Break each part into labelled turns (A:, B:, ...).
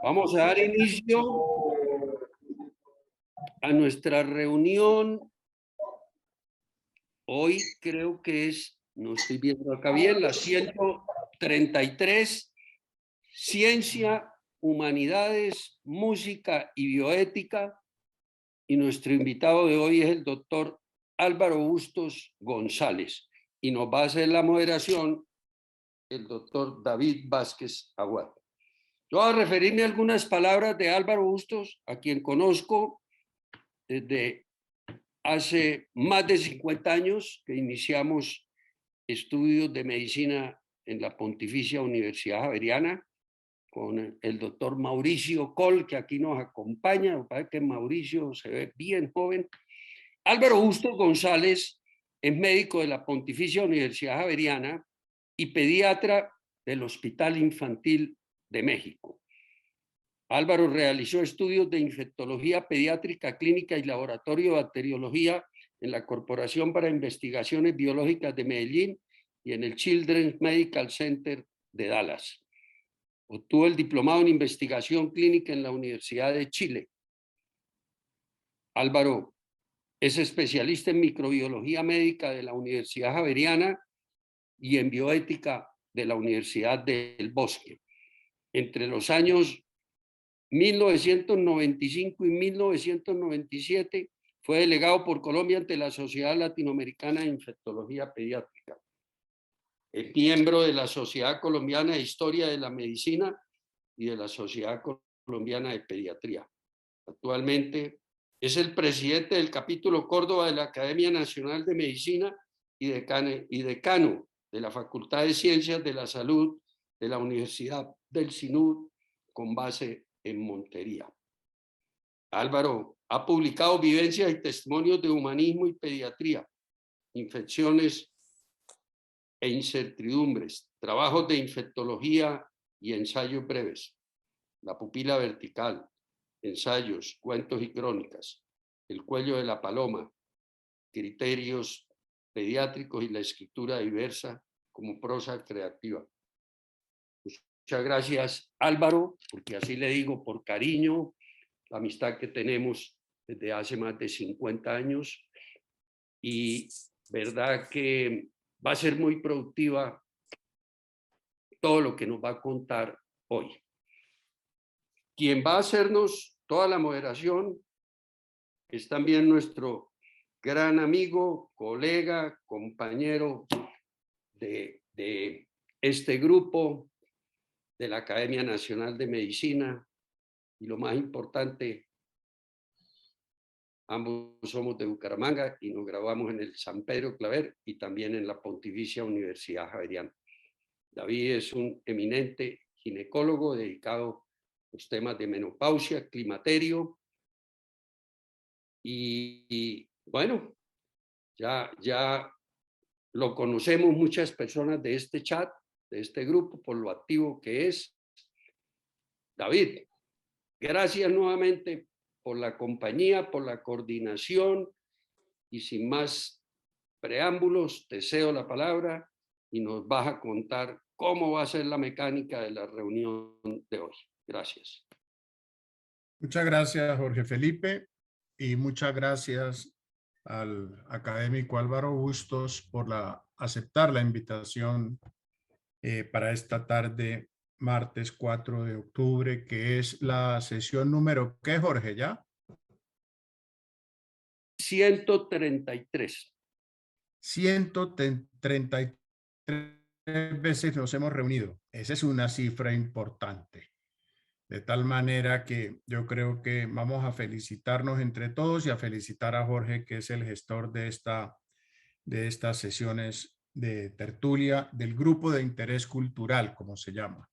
A: Vamos a dar inicio a nuestra reunión. Hoy creo que es, no estoy viendo acá bien, la 133, Ciencia, Humanidades, Música y Bioética. Y nuestro invitado de hoy es el doctor Álvaro Bustos González. Y nos va a hacer la moderación el doctor David Vázquez Aguad. Yo voy a referirme a algunas palabras de Álvaro Bustos, a quien conozco desde hace más de 50 años que iniciamos estudios de medicina en la Pontificia Universidad Javeriana con el doctor Mauricio Coll, que aquí nos acompaña. Me parece que Mauricio se ve bien joven. Álvaro Bustos González es médico de la Pontificia Universidad Javeriana y pediatra del Hospital Infantil de México. Álvaro realizó estudios de infectología pediátrica clínica y laboratorio de bacteriología en la Corporación para Investigaciones Biológicas de Medellín y en el Children's Medical Center de Dallas. Obtuvo el diplomado en investigación clínica en la Universidad de Chile. Álvaro es especialista en microbiología médica de la Universidad Javeriana y en bioética de la Universidad del Bosque. Entre los años 1995 y 1997 fue delegado por Colombia ante la Sociedad Latinoamericana de Infectología Pediátrica. Es miembro de la Sociedad Colombiana de Historia de la Medicina y de la Sociedad Colombiana de Pediatría. Actualmente es el presidente del capítulo Córdoba de la Academia Nacional de Medicina y decano de la Facultad de Ciencias de la Salud de la Universidad del SINUR con base en Montería. Álvaro ha publicado vivencias y testimonios de humanismo y pediatría, infecciones e incertidumbres, trabajos de infectología y ensayos breves, la pupila vertical, ensayos, cuentos y crónicas, el cuello de la paloma, criterios pediátricos y la escritura diversa como prosa creativa. Muchas gracias, Álvaro, porque así le digo por cariño, la amistad que tenemos desde hace más de 50 años y verdad que va a ser muy productiva todo lo que nos va a contar hoy. Quien va a hacernos toda la moderación es también nuestro gran amigo, colega, compañero de este grupo de la Academia Nacional de Medicina y lo más importante, ambos somos de Bucaramanga y nos graduamos en el San Pedro Claver y también en la Pontificia Universidad Javeriana. David es un eminente ginecólogo dedicado a los temas de menopausia, climaterio y bueno, ya lo conocemos muchas personas de este chat, de este grupo, por lo activo que es. David, gracias nuevamente por la compañía, por la coordinación y sin más preámbulos, te cedo la palabra y nos vas a contar cómo va a ser la mecánica de la reunión de hoy. Gracias.
B: Muchas gracias, Jorge Felipe, y muchas gracias al académico Álvaro Bustos por aceptar la invitación para esta tarde, martes 4 de octubre, que es la sesión número, ¿qué, Jorge, ya?
A: 133.
B: 133 veces nos hemos reunido. Esa es una cifra importante. De tal manera que yo creo que vamos a felicitarnos entre todos y a felicitar a Jorge, que es el gestor de estas sesiones de tertulia del grupo de interés cultural, como se llama.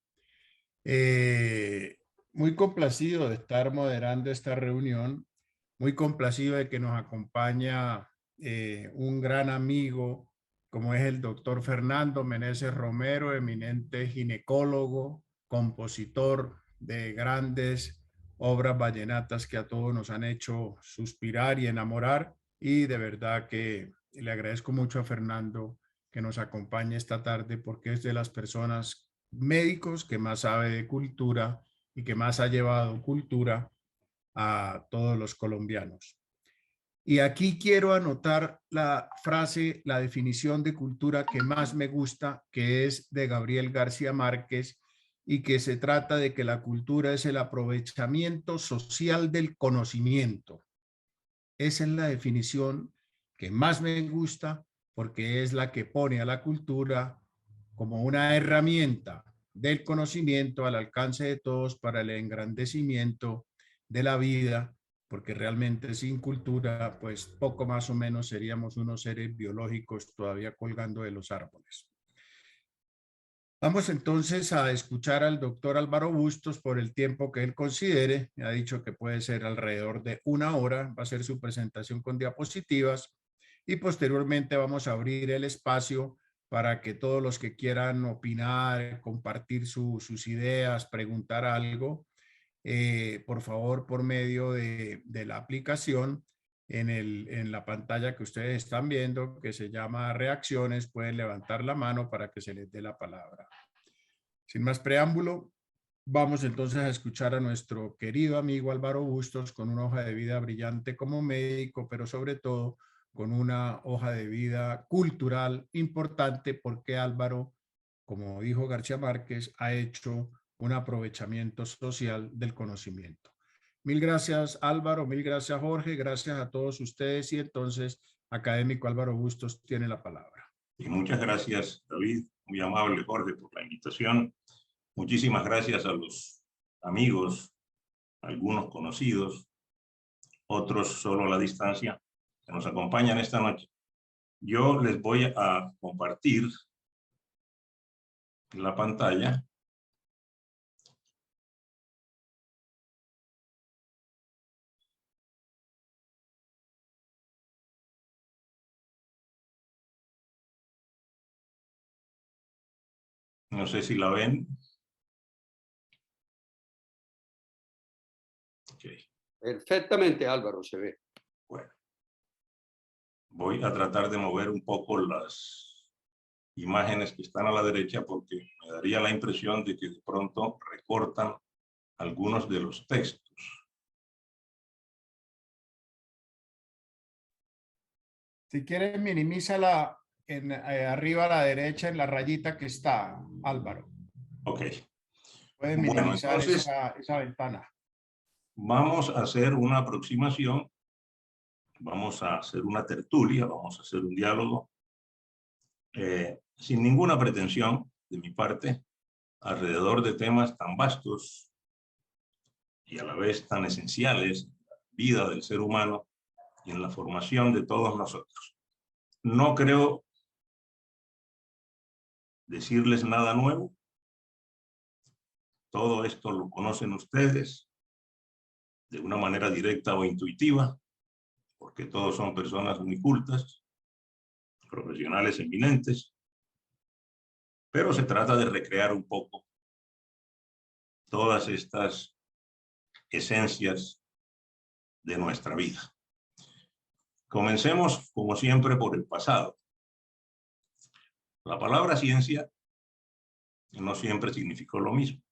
B: Muy complacido de estar moderando esta reunión, muy complacido de que nos acompaña un gran amigo como es el doctor Fernando Meneses Romero, eminente ginecólogo, compositor de grandes obras vallenatas que a todos nos han hecho suspirar y enamorar, y de verdad que le agradezco mucho a Fernando que nos acompañe esta tarde porque es de las personas médicos que más sabe de cultura y que más ha llevado cultura a todos los colombianos. Y aquí quiero anotar la frase, la definición de cultura que más me gusta, que es de Gabriel García Márquez, y que se trata de que la cultura es el aprovechamiento social del conocimiento. Esa es la definición que más me gusta porque es la que pone a la cultura como una herramienta del conocimiento al alcance de todos para el engrandecimiento de la vida, porque realmente sin cultura, pues poco más o menos seríamos unos seres biológicos todavía colgando de los árboles. Vamos entonces a escuchar al doctor Álvaro Bustos por el tiempo que él considere. Me ha dicho que puede ser alrededor de 1 hora. Va a ser su presentación con diapositivas y posteriormente vamos a abrir el espacio para que todos los que quieran opinar, compartir sus ideas, preguntar algo, por favor, por medio de la aplicación en la pantalla que ustedes están viendo, que se llama Reacciones, pueden levantar la mano para que se les dé la palabra. Sin más preámbulo, vamos entonces a escuchar a nuestro querido amigo Álvaro Bustos con una hoja de vida brillante como médico, pero sobre todo con una hoja de vida cultural importante porque Álvaro, como dijo García Márquez, ha hecho un aprovechamiento social del conocimiento. Mil gracias Álvaro, mil gracias Jorge, gracias a todos ustedes y entonces académico Álvaro Bustos tiene la palabra.
C: Y muchas gracias David, muy amable Jorge por la invitación. Muchísimas gracias a los amigos, algunos conocidos, otros solo a la distancia, que nos acompañan esta noche. Yo les voy a compartir la pantalla. No sé si la ven. Okay.
A: Perfectamente, Álvaro, se ve.
C: Bueno, voy a tratar de mover un poco las imágenes que están a la derecha porque me daría la impresión de que de pronto recortan algunos de los textos.
B: Si quieres, minimízala arriba a la derecha en la rayita que está, Álvaro.
C: Ok.
B: Puedes minimizar
C: bueno, entonces,
B: esa ventana.
C: Vamos a hacer una aproximación, vamos a hacer una tertulia, vamos a hacer un diálogo, sin ninguna pretensión de mi parte, alrededor de temas tan vastos y a la vez tan esenciales en la vida del ser humano y en la formación de todos nosotros. No creo decirles nada nuevo. Todo esto lo conocen ustedes de una manera directa o intuitiva, porque todos son personas muy cultas, profesionales eminentes, pero se trata de recrear un poco todas estas esencias de nuestra vida. Comencemos, como siempre, por el pasado. La palabra ciencia no siempre significó lo mismo.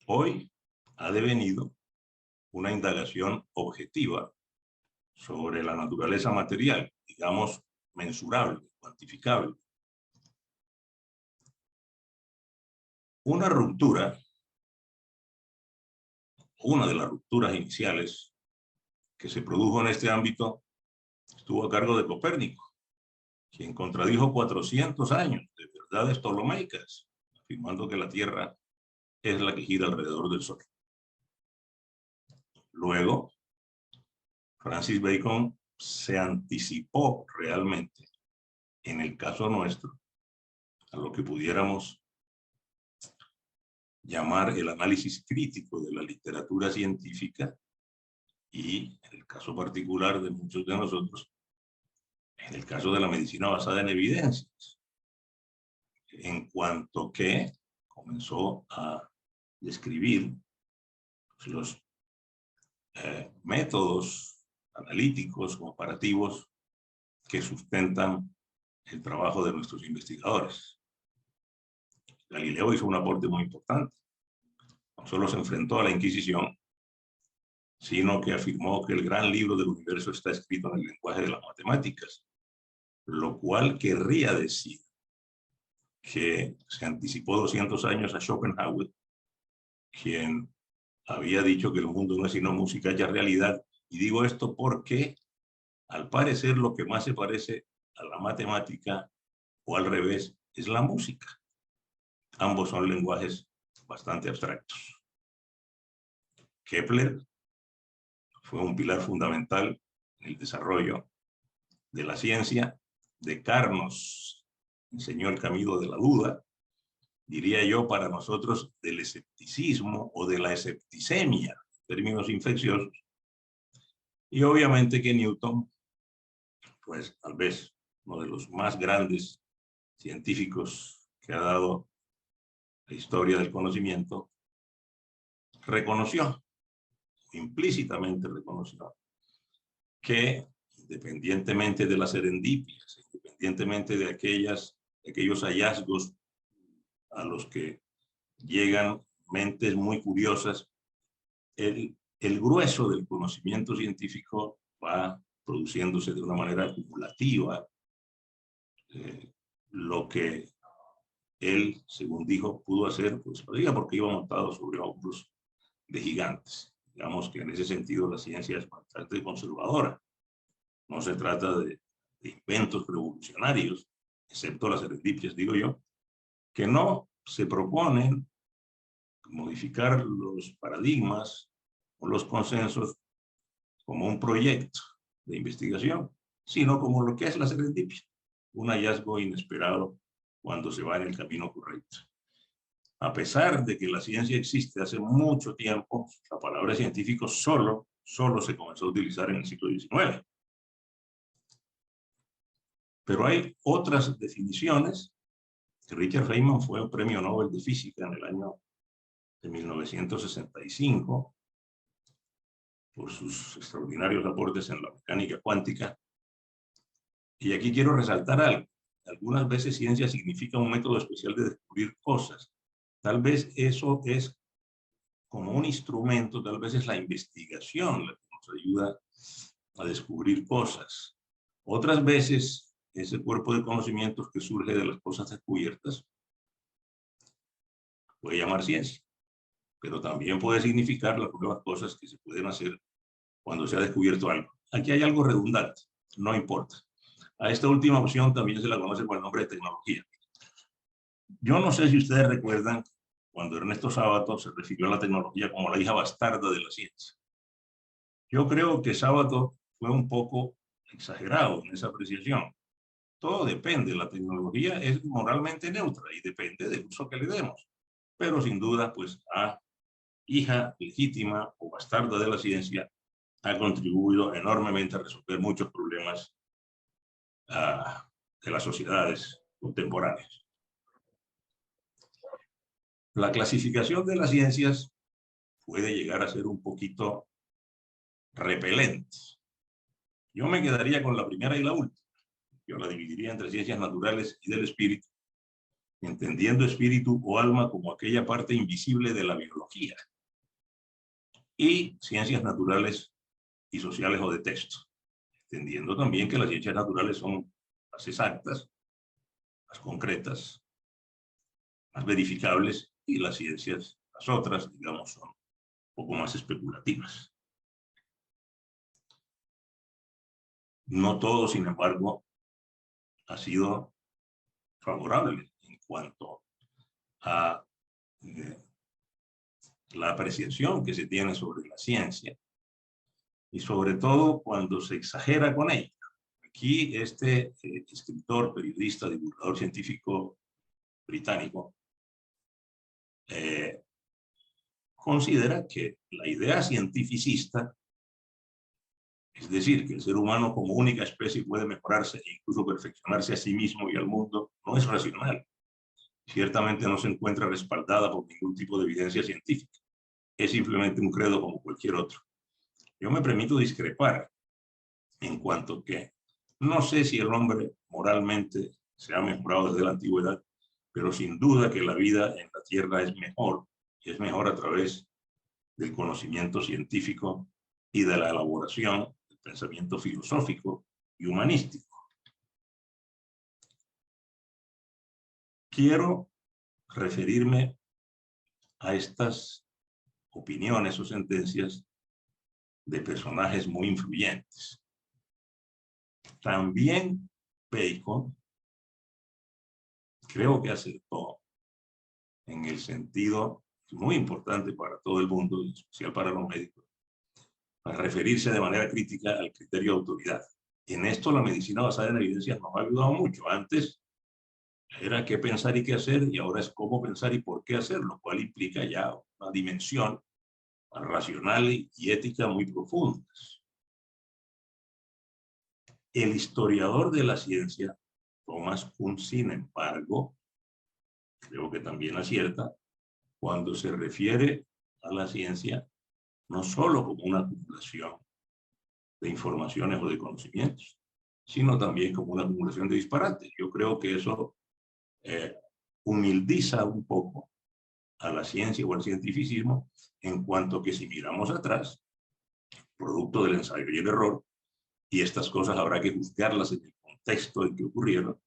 C: Hoy ha devenido una indagación objetiva sobre la naturaleza material, digamos, mensurable, cuantificable. Una ruptura, una de las rupturas iniciales que se produjo en este ámbito estuvo a cargo de Copérnico, quien contradijo 400 años de verdades ptolomeicas, afirmando que la Tierra es la que gira alrededor del Sol. Luego, Francis Bacon se anticipó realmente, en el caso nuestro, a lo que pudiéramos llamar el análisis crítico de la literatura científica y, en el caso particular de muchos de nosotros, en el caso de la medicina basada en evidencias, en cuanto que comenzó a describir los métodos analíticos, comparativos que sustentan el trabajo de nuestros investigadores. Galileo hizo un aporte muy importante. No solo se enfrentó a la Inquisición, sino que afirmó que el gran libro del universo está escrito en el lenguaje de las matemáticas, lo cual querría decir que se anticipó 200 años a Schopenhauer, quien había dicho que el mundo no es sino música hecha realidad. Y digo esto porque, al parecer, lo que más se parece a la matemática, o al revés, es la música. Ambos son lenguajes bastante abstractos. Kepler fue un pilar fundamental en el desarrollo de la ciencia. Descartes nos enseñó el camino de la duda, diría yo, para nosotros, del escepticismo o de la escepticemia, términos infecciosos. Y obviamente que Newton, pues tal vez uno de los más grandes científicos que ha dado la historia del conocimiento, reconoció, implícitamente reconoció, que independientemente de las serendipias, independientemente de aquellos hallazgos a los que llegan mentes muy curiosas, el grueso del conocimiento científico va produciéndose de una manera acumulativa. Lo que él, según dijo, pudo hacer, pues lo diga porque iba montado sobre hombros de gigantes. Digamos que en ese sentido la ciencia es bastante conservadora. No se trata de inventos revolucionarios, excepto las serendipias, digo yo, que no se proponen modificar los paradigmas o los consensos como un proyecto de investigación, sino como lo que es la serendipia, un hallazgo inesperado cuando se va en el camino correcto. A pesar de que la ciencia existe hace mucho tiempo, la palabra científico solo se comenzó a utilizar en el siglo XIX. Pero hay otras definiciones. Richard Feynman fue un premio Nobel de Física en el año de 1965 por sus extraordinarios aportes en la mecánica cuántica. Y aquí quiero resaltar algo. Algunas veces ciencia significa un método especial de descubrir cosas. Tal vez eso es como un instrumento, tal vez es la investigación la que nos ayuda a descubrir cosas. Otras veces, ese cuerpo de conocimientos que surge de las cosas descubiertas puede llamar ciencia, pero también puede significar las nuevas cosas que se pueden hacer cuando se ha descubierto algo. Aquí hay algo redundante, no importa. A esta última opción también se la conoce por el nombre de tecnología. Yo no sé si ustedes recuerdan cuando Ernesto Sábato se refirió a la tecnología como la hija bastarda de la ciencia. Yo creo que Sábato fue un poco exagerado en esa apreciación. Todo depende, la tecnología es moralmente neutra y depende del uso que le demos. Pero sin duda, pues, hija legítima o bastarda de la ciencia, ha contribuido enormemente a resolver muchos problemas de las sociedades contemporáneas. La clasificación de las ciencias puede llegar a ser un poquito repelente. Yo me quedaría con la primera y la última. Yo la dividiría entre ciencias naturales y del espíritu, entendiendo espíritu o alma como aquella parte invisible de la biología, y ciencias naturales y sociales o de texto, entendiendo también que las ciencias naturales son las exactas, las concretas, las verificables, y las ciencias, las otras, digamos, son un poco más especulativas. No todo, sin embargo, ha sido favorable en cuanto a la apreciación que se tiene sobre la ciencia, y sobre todo cuando se exagera con ella. Aquí este escritor, periodista, divulgador científico británico considera que la idea cientificista, es decir, que el ser humano como única especie puede mejorarse e incluso perfeccionarse a sí mismo y al mundo, no es racional. Ciertamente no se encuentra respaldada por ningún tipo de evidencia científica. Es simplemente un credo como cualquier otro. Yo me permito discrepar en cuanto que no sé si el hombre moralmente se ha mejorado desde la antigüedad, pero sin duda que la vida en la Tierra es mejor, y es mejor a través del conocimiento científico y de la elaboración del pensamiento filosófico y humanístico. Quiero referirme a estas opiniones o sentencias de personajes muy influyentes. También Bacon creo que acertó en el sentido muy importante para todo el mundo, en especial para los médicos, para referirse de manera crítica al criterio de autoridad. En esto la medicina basada en evidencias nos ha ayudado mucho. Antes era qué pensar y qué hacer, y ahora es cómo pensar y por qué hacer, lo cual implica ya una dimensión racional y ética muy profundas. El historiador de la ciencia, Thomas Kuhn, sin embargo, creo que también acierta cuando se refiere a la ciencia no solo como una acumulación de informaciones o de conocimientos, sino también como una acumulación de disparates. Yo creo que eso humildiza un poco a la ciencia o al cientificismo, en cuanto que si miramos atrás, producto del ensayo y el error, y estas cosas habrá que juzgarlas en el contexto en que ocurrieron,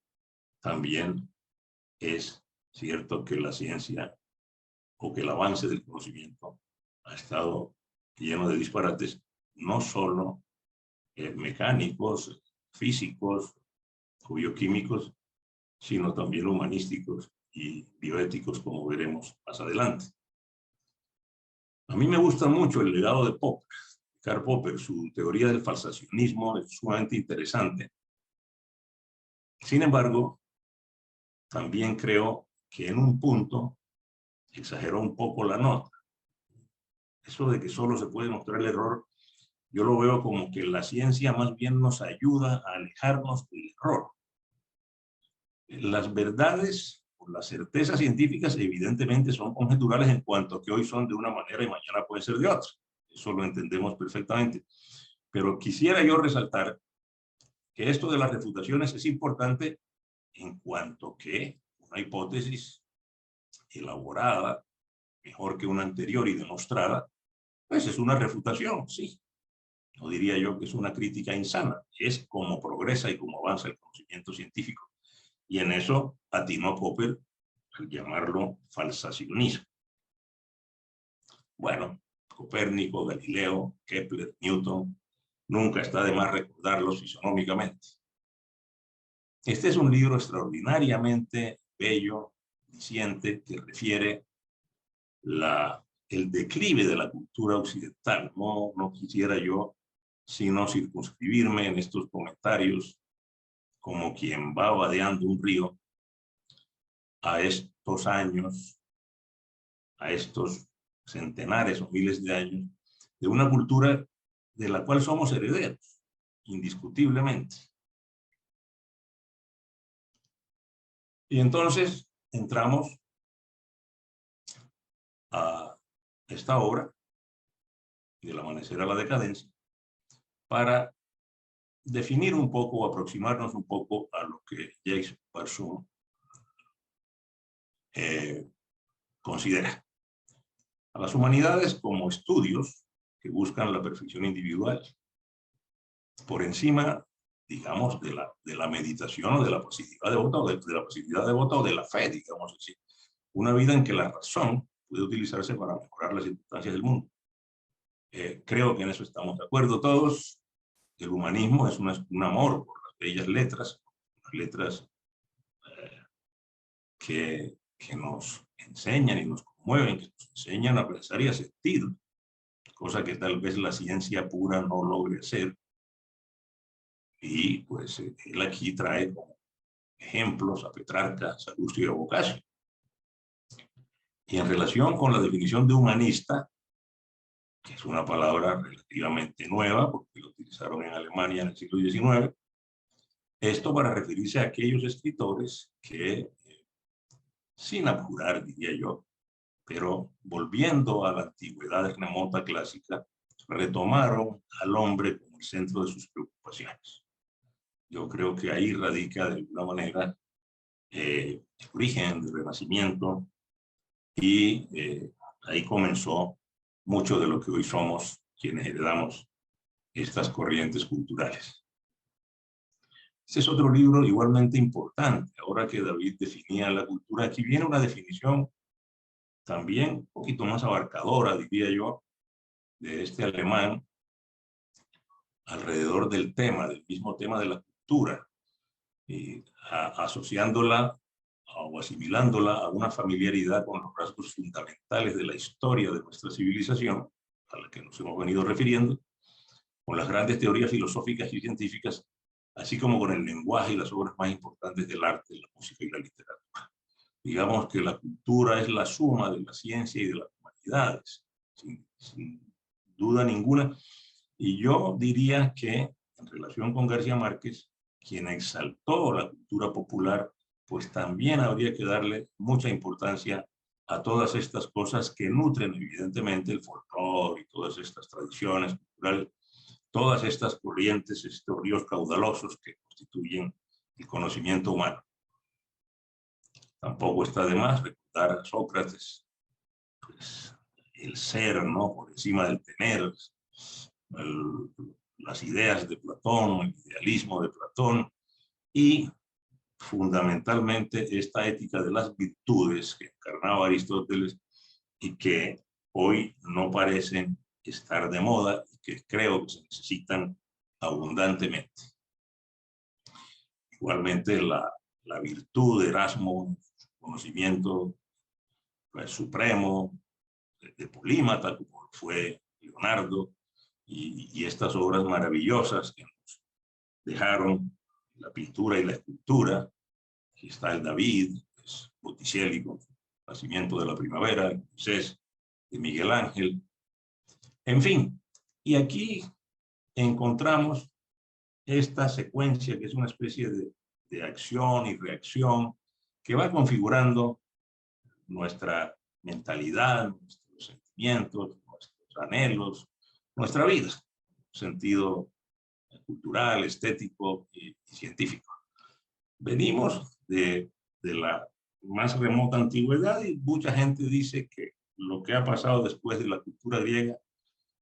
C: también es cierto que la ciencia o que el avance del conocimiento ha estado lleno de disparates, no solo mecánicos, físicos o bioquímicos, sino también humanísticos y bioéticos, como veremos más adelante. A mí me gusta mucho el legado de Popper, Karl Popper. Su teoría del falsacionismo es sumamente interesante. Sin embargo, también creo que en un punto exageró un poco la nota. Eso de que solo se puede mostrar el error, yo lo veo como que la ciencia más bien nos ayuda a alejarnos del error. Las verdades o las certezas científicas evidentemente son conjeturales en cuanto que hoy son de una manera y mañana pueden ser de otra. Eso lo entendemos perfectamente. Pero quisiera yo resaltar que esto de las refutaciones es importante en cuanto que una hipótesis elaborada, mejor que una anterior y demostrada, pues es una refutación, sí. No diría yo que es una crítica insana, es como progresa y como avanza el conocimiento científico. Y en eso atinó Popper al llamarlo falsacionismo. Bueno, Copérnico, Galileo, Kepler, Newton, nunca está de más recordarlos fisonómicamente. Este es un libro extraordinariamente bello, diciente, que refiere el declive de la cultura occidental. No quisiera yo sino circunscribirme en estos comentarios como quien va vadeando un río a estos años, a estos centenares o miles de años, de una cultura de la cual somos herederos, indiscutiblemente. Y entonces entramos a esta obra, Del amanecer a la decadencia, para definir un poco o aproximarnos un poco a lo que Jacques Barzun considera. A las humanidades como estudios que buscan la perfección individual, por encima, digamos, de la meditación o de la positividad devota, o de la positividad devota o de la fe, digamos así. Una vida en que la razón puede utilizarse para mejorar las circunstancias del mundo. Creo que en eso estamos de acuerdo todos. El humanismo es un amor por las bellas letras, las letras que nos enseñan y nos conmueven, que nos enseñan a pensar y a sentir, cosa que tal vez la ciencia pura no logre hacer. Y pues él aquí trae como ejemplos a Petrarca, a Salustio y a Boccaccio. Y en relación con la definición de humanista, que es una palabra relativamente nueva, porque lo utilizaron en Alemania en el siglo XIX, esto para referirse a aquellos escritores que, sin apurar, diría yo, pero volviendo a la antigüedad remota clásica, retomaron al hombre como el centro de sus preocupaciones. Yo creo que ahí radica de alguna manera el origen del Renacimiento, y ahí comenzó mucho de lo que hoy somos quienes heredamos estas corrientes culturales. Este es otro libro igualmente importante. Ahora que David definía la cultura, aquí viene una definición también un poquito más abarcadora, diría yo, de este alemán alrededor del tema, del mismo tema de la cultura, y asociándola o asimilándola a una familiaridad con los rasgos fundamentales de la historia de nuestra civilización, a la que nos hemos venido refiriendo, con las grandes teorías filosóficas y científicas, así como con el lenguaje y las obras más importantes del arte, la música y la literatura. Digamos que la cultura es la suma de la ciencia y de las humanidades, sin duda ninguna. Y yo diría que, en relación con García Márquez, quien exaltó la cultura popular, pues también habría que darle mucha importancia a todas estas cosas que nutren evidentemente el folclore y todas estas tradiciones culturales, todas estas corrientes, estos ríos caudalosos que constituyen el conocimiento humano. Tampoco está de más recordar a Sócrates, pues, el ser, ¿no?, por encima del tener, las ideas de Platón, el idealismo de Platón, y fundamentalmente esta ética de las virtudes que encarnaba Aristóteles y que hoy no parecen estar de moda y que creo que se necesitan abundantemente. Igualmente la virtud de Erasmo, conocimiento pues, supremo de polímata, como fue Leonardo, y estas obras maravillosas que nos dejaron la pintura y la escultura. Aquí está el David, es Botticelli con su Nacimiento de la Primavera, el Moisés de Miguel Ángel, en fin. Y aquí encontramos esta secuencia que es una especie de acción y reacción que va configurando nuestra mentalidad, nuestros sentimientos, nuestros anhelos, nuestra vida, sentido cultural, estético y científico. Venimos de la más remota antigüedad y mucha gente dice que lo que ha pasado después de la cultura griega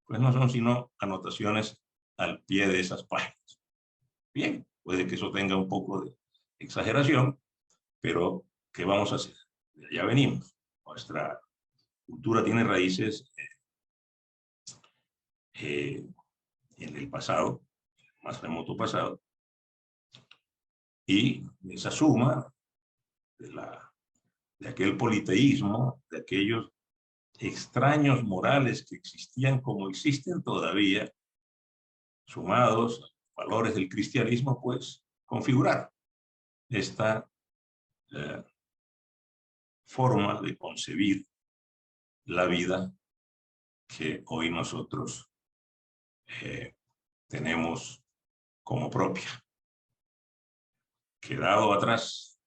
C: pues no son sino anotaciones al pie de esas páginas. Bien, puede que eso tenga un poco de exageración, pero ¿qué vamos a hacer? De allá venimos. Nuestra cultura tiene raíces en el pasado, más remoto pasado, y esa suma de aquel politeísmo, de aquellos extraños morales que existían como existen todavía, sumados a los valores del cristianismo, pues configurar esta forma de concebir la vida que hoy nosotros tenemos como propia. Quedado atrás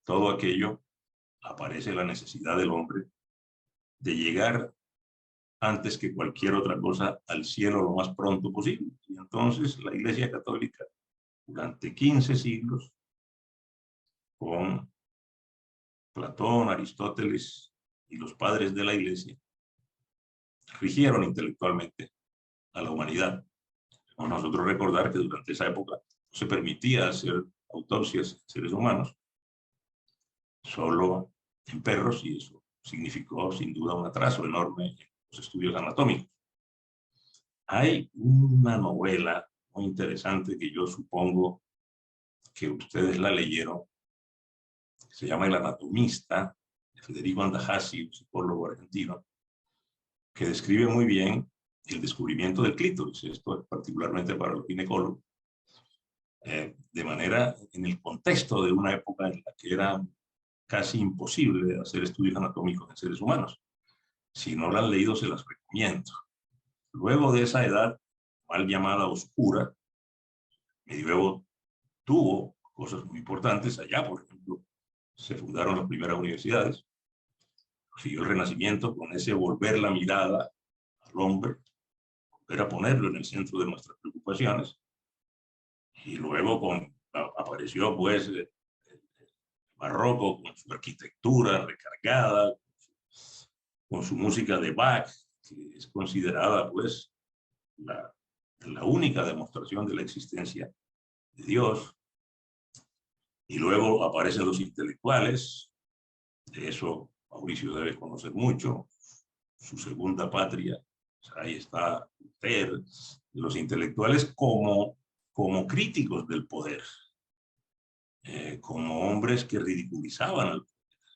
C: todo aquello, aparece la necesidad del hombre de llegar antes que cualquier otra cosa al cielo lo más pronto posible. Y entonces la Iglesia Católica, durante 15 siglos, con Platón, Aristóteles y los padres de la Iglesia, rigieron intelectualmente a la humanidad. Debemos nosotros recordar que durante esa época no se permitía hacer autopsias en seres humanos, solo en perros, y eso significó sin duda un atraso enorme en los estudios anatómicos. Hay una novela muy interesante que yo supongo que ustedes la leyeron, que se llama El Anatomista, de Federico Andajasi, un psicólogo argentino, que describe muy bien el descubrimiento del clítoris. Esto es particularmente para los ginecólogos, de manera en el contexto de una época en la que era casi imposible hacer estudios anatómicos en seres humanos. Si no lo han leído, se las recomiendo. Luego de esa edad mal llamada oscura, el medioevo tuvo cosas muy importantes. Allá, por ejemplo, se fundaron las primeras universidades. Siguió el Renacimiento con ese volver la mirada al hombre, volver a ponerlo en el centro de nuestras preocupaciones. Y luego apareció pues barroco, con su arquitectura recargada, con su música de Bach, que es considerada pues la única demostración de la existencia de Dios. Y luego aparecen los intelectuales, de eso Mauricio debe conocer mucho, su segunda patria, o sea, ahí está Lutero, los intelectuales como críticos del poder, como hombres que ridiculizaban al poder,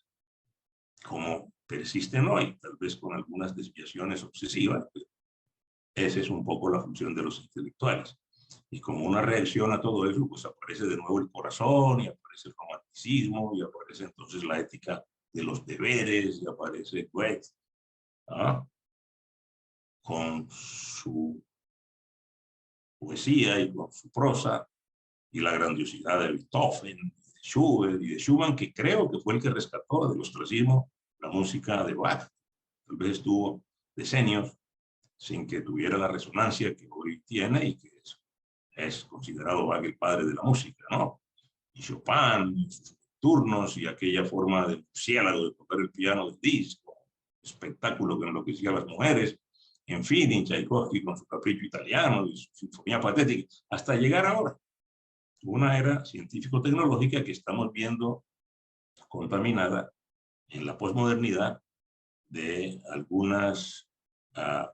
C: como persisten hoy, tal vez con algunas desviaciones obsesivas. Esa es un poco la función de los intelectuales. Y como una reacción a todo eso, pues aparece de nuevo el corazón, y aparece el romanticismo, y aparece entonces la ética de los deberes, y aparece Goethe, ¿ah? Con su poesía y con su prosa, y la grandiosidad de Beethoven, de Schubert y de Schumann, que creo que fue el que rescató del ostracismo la música de Bach. Tal vez estuvo decenios sin que tuviera la resonancia que hoy tiene, y que es considerado Bach el padre de la música, ¿no? Y Chopin, sus turnos, y aquella forma de murciélago de tocar el piano de disco, espectáculo que enloquecía a las mujeres, en fin, y Tchaikovsky con su capricho italiano y su sinfonía patética, hasta llegar ahora una era científico-tecnológica que estamos viendo contaminada en la posmodernidad de algunas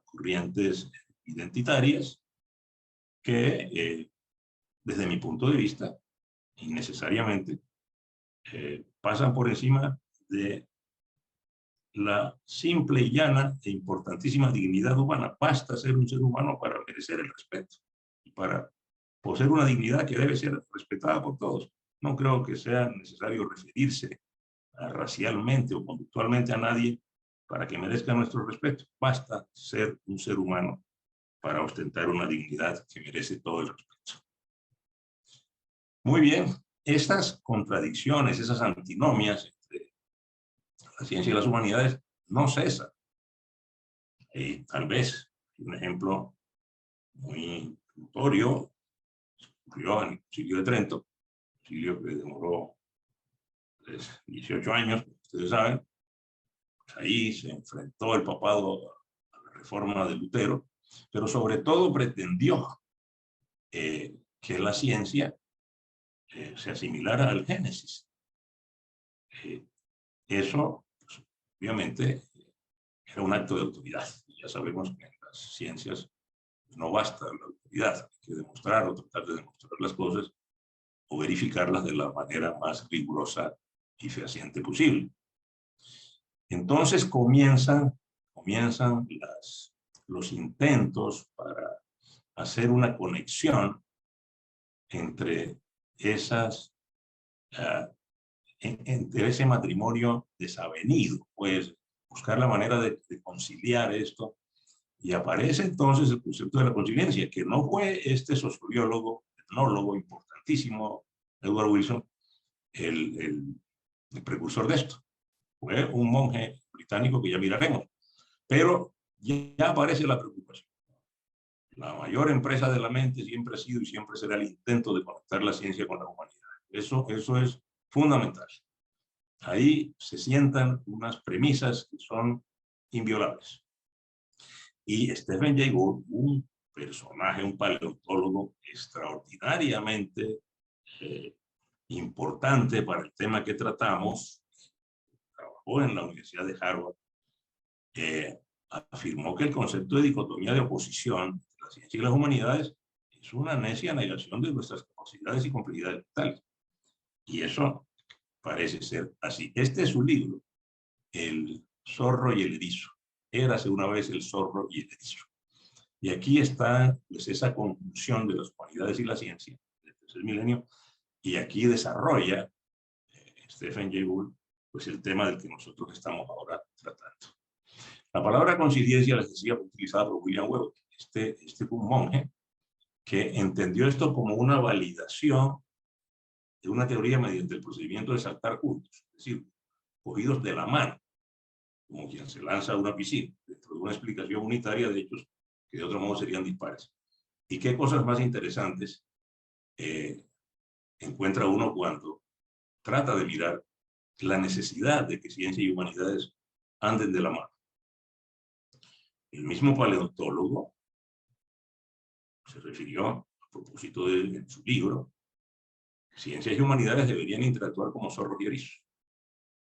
C: corrientes identitarias que, desde mi punto de vista, innecesariamente, pasan por encima de la simple y llana e importantísima dignidad humana. Basta ser un ser humano para merecer el respeto y para poseer una dignidad que debe ser respetada por todos. No creo que sea necesario referirse racialmente o conductualmente a nadie para que merezca nuestro respeto. Basta ser un ser humano para ostentar una dignidad que merece todo el respeto. Muy bien, estas contradicciones, esas antinomias entre la ciencia y las humanidades no cesan. Tal vez un ejemplo muy notorio ocurrió en el Concilio de Trento, concilio que demoró 18 años, como ustedes saben. Pues ahí se enfrentó el papado a la reforma de Lutero, pero sobre todo pretendió que la ciencia se asimilara al Génesis. Eso, pues, obviamente, era un acto de autoridad. Ya sabemos que en las ciencias no basta la autoridad, hay que demostrar o tratar de demostrar las cosas o verificarlas de la manera más rigurosa y fehaciente posible. Entonces comienzan los intentos para hacer una conexión entre entre ese matrimonio desavenido, pues buscar la manera de conciliar esto, y aparece entonces el concepto de la conciliencia, que no fue este sociólogo, etnólogo importantísimo, Edward Wilson, el precursor de esto. Fue un monje británico que ya miraremos, pero ya aparece la preocupación. La mayor empresa de la mente siempre ha sido y siempre será el intento de conectar la ciencia con la humanidad. Eso es fundamental. Ahí se sientan unas premisas que son inviolables. Y Stephen Jay Gould, un personaje, un paleontólogo extraordinariamente importante para el tema que tratamos, trabajó en la Universidad de Harvard, afirmó que el concepto de dicotomía de oposición entre la ciencia y las humanidades es una necia negación de nuestras capacidades y complejidades vitales. Y eso parece ser así. Este es su libro, El zorro y el erizo. Érase una vez el zorro y el erizo. Y aquí está pues, esa conclusión de las humanidades y la ciencia del tercer milenio, y aquí desarrolla Stephen Jay Gould pues, el tema del que nosotros estamos ahora tratando. La palabra conciencia, les decía, fue utilizada por William Webber. Este fue un monje que entendió esto como una validación de una teoría mediante el procedimiento de saltar juntos, es decir, cogidos de la mano, como quien se lanza a una piscina, dentro de una explicación unitaria de hechos que de otro modo serían dispares. ¿Y qué cosas más interesantes encuentra uno cuando trata de mirar la necesidad de que ciencia y humanidades anden de la mano. El mismo paleontólogo se refirió, a propósito de su libro, que ciencias y humanidades deberían interactuar como zorros y erizos.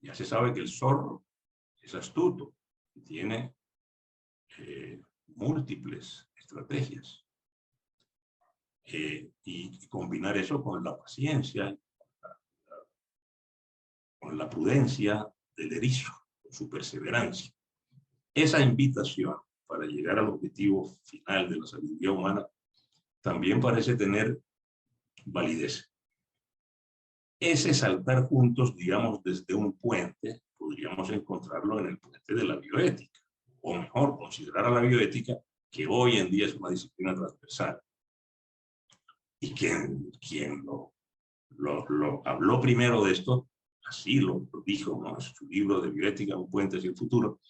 C: Ya se sabe que el zorro es astuto, tiene múltiples estrategias. Y combinar eso con la paciencia, con la prudencia del erizo, con su perseverancia. Esa invitación para llegar al objetivo final de la sabiduría humana también parece tener validez. Ese saltar juntos, digamos, desde un puente, podríamos encontrarlo en el puente de la bioética, o mejor, considerar a la bioética, que hoy en día es una disciplina transversal. Y quien lo habló primero de esto, así lo dijo, ¿no? Es su libro de bioética, Un puente hacia el futuro,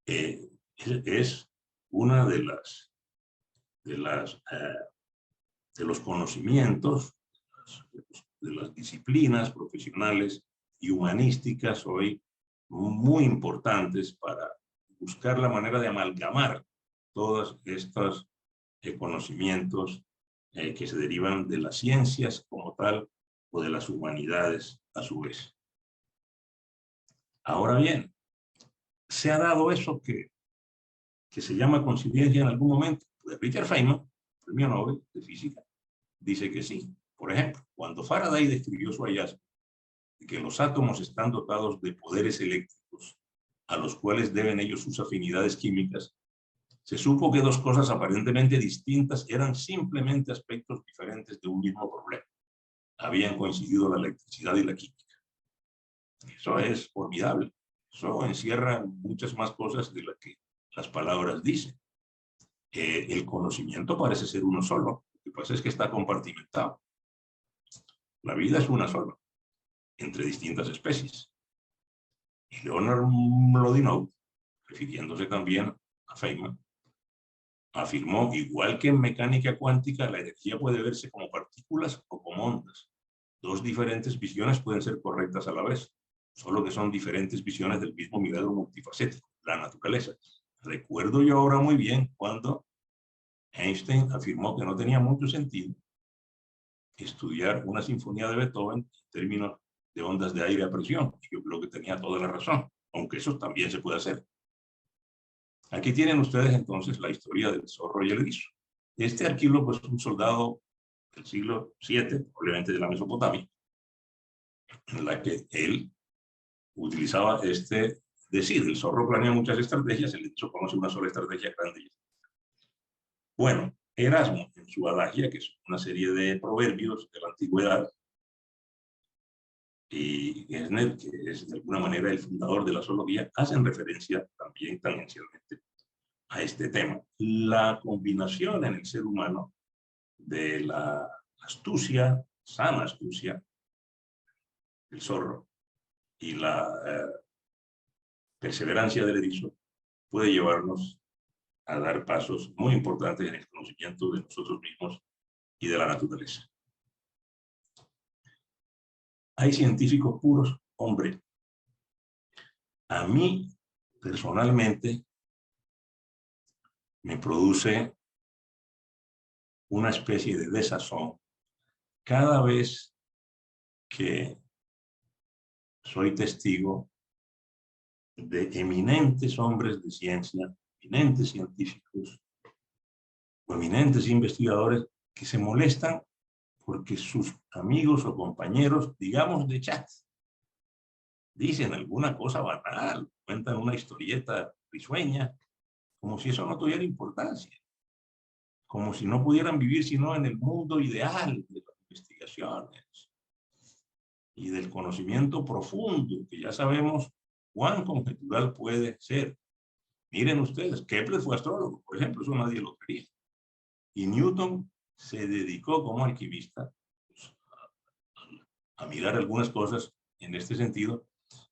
C: es una de los conocimientos, de las disciplinas profesionales y humanísticas hoy muy importantes para buscar la manera de amalgamar todos estos conocimientos que se derivan de las ciencias como tal o de las humanidades a su vez. Ahora bien, se ha dado eso que se llama coincidencia en algún momento. Pues Richard Feynman, premio Nobel de Física, dice que sí. Por ejemplo, cuando Faraday describió su hallazgo de que los átomos están dotados de poderes eléctricos a los cuales deben ellos sus afinidades químicas, se supo que dos cosas aparentemente distintas eran simplemente aspectos diferentes de un mismo problema. Habían coincidido la electricidad y la química. Eso es formidable. Eso encierra muchas más cosas de las que las palabras dicen. El conocimiento parece ser uno solo. Lo que pasa es que está compartimentado. La vida es una sola, entre distintas especies. Y Leonard Mlodinow, refiriéndose también a Feynman, afirmó, igual que en mecánica cuántica, la energía puede verse como partículas o como ondas. Dos diferentes visiones pueden ser correctas a la vez, solo que son diferentes visiones del mismo milagro multifacético, la naturaleza. Recuerdo yo ahora muy bien cuando Einstein afirmó que no tenía mucho sentido estudiar una sinfonía de Beethoven en términos de ondas de aire a presión. Yo creo que tenía toda la razón, aunque eso también se puede hacer. Aquí tienen ustedes entonces la historia del zorro y el erizo. Este arquílogo es un soldado del siglo VII, probablemente de la Mesopotamia, en la que él utilizaba decir, el zorro planea muchas estrategias, el erizo conoce una sola estrategia grande. Bueno, Erasmo, en su Adagia, que es una serie de proverbios de la antigüedad, y Gesner, que es de alguna manera el fundador de la zoología, hacen referencia también tangencialmente a este tema. La combinación en el ser humano de la astucia, sana astucia, del zorro, y la perseverancia del erizo puede llevarnos a dar pasos muy importantes en el conocimiento de nosotros mismos y de la naturaleza. Hay científicos puros, hombre. A mí, personalmente, me produce una especie de desazón cada vez que soy testigo de eminentes hombres de ciencia, eminentes científicos, o eminentes investigadores que se molestan porque sus amigos o compañeros, digamos de chat, dicen alguna cosa banal, cuentan una historieta risueña, como si eso no tuviera importancia, como si no pudieran vivir sino en el mundo ideal de las investigaciones y del conocimiento profundo, que ya sabemos cuán conjetural puede ser. Miren ustedes, Kepler fue astrólogo, por ejemplo, eso nadie lo quería. Y Newton se dedicó como alquimista a mirar algunas cosas en este sentido,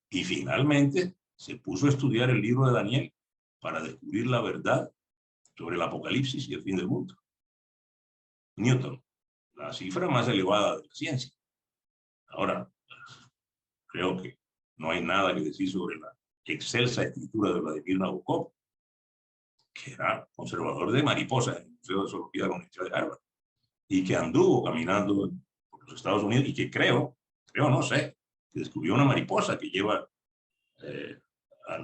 C: y finalmente se puso a estudiar el libro de Daniel para descubrir la verdad sobre el apocalipsis y el fin del mundo. Newton, la cifra más elevada de la ciencia. Ahora, creo que No hay nada que decir sobre la excelsa escritura de Vladimir Nabokov, que era conservador de mariposas en el Museo de Zoología de la Universidad de Harvard, y que anduvo caminando por los Estados Unidos y que creo, no sé, que descubrió una mariposa que lleva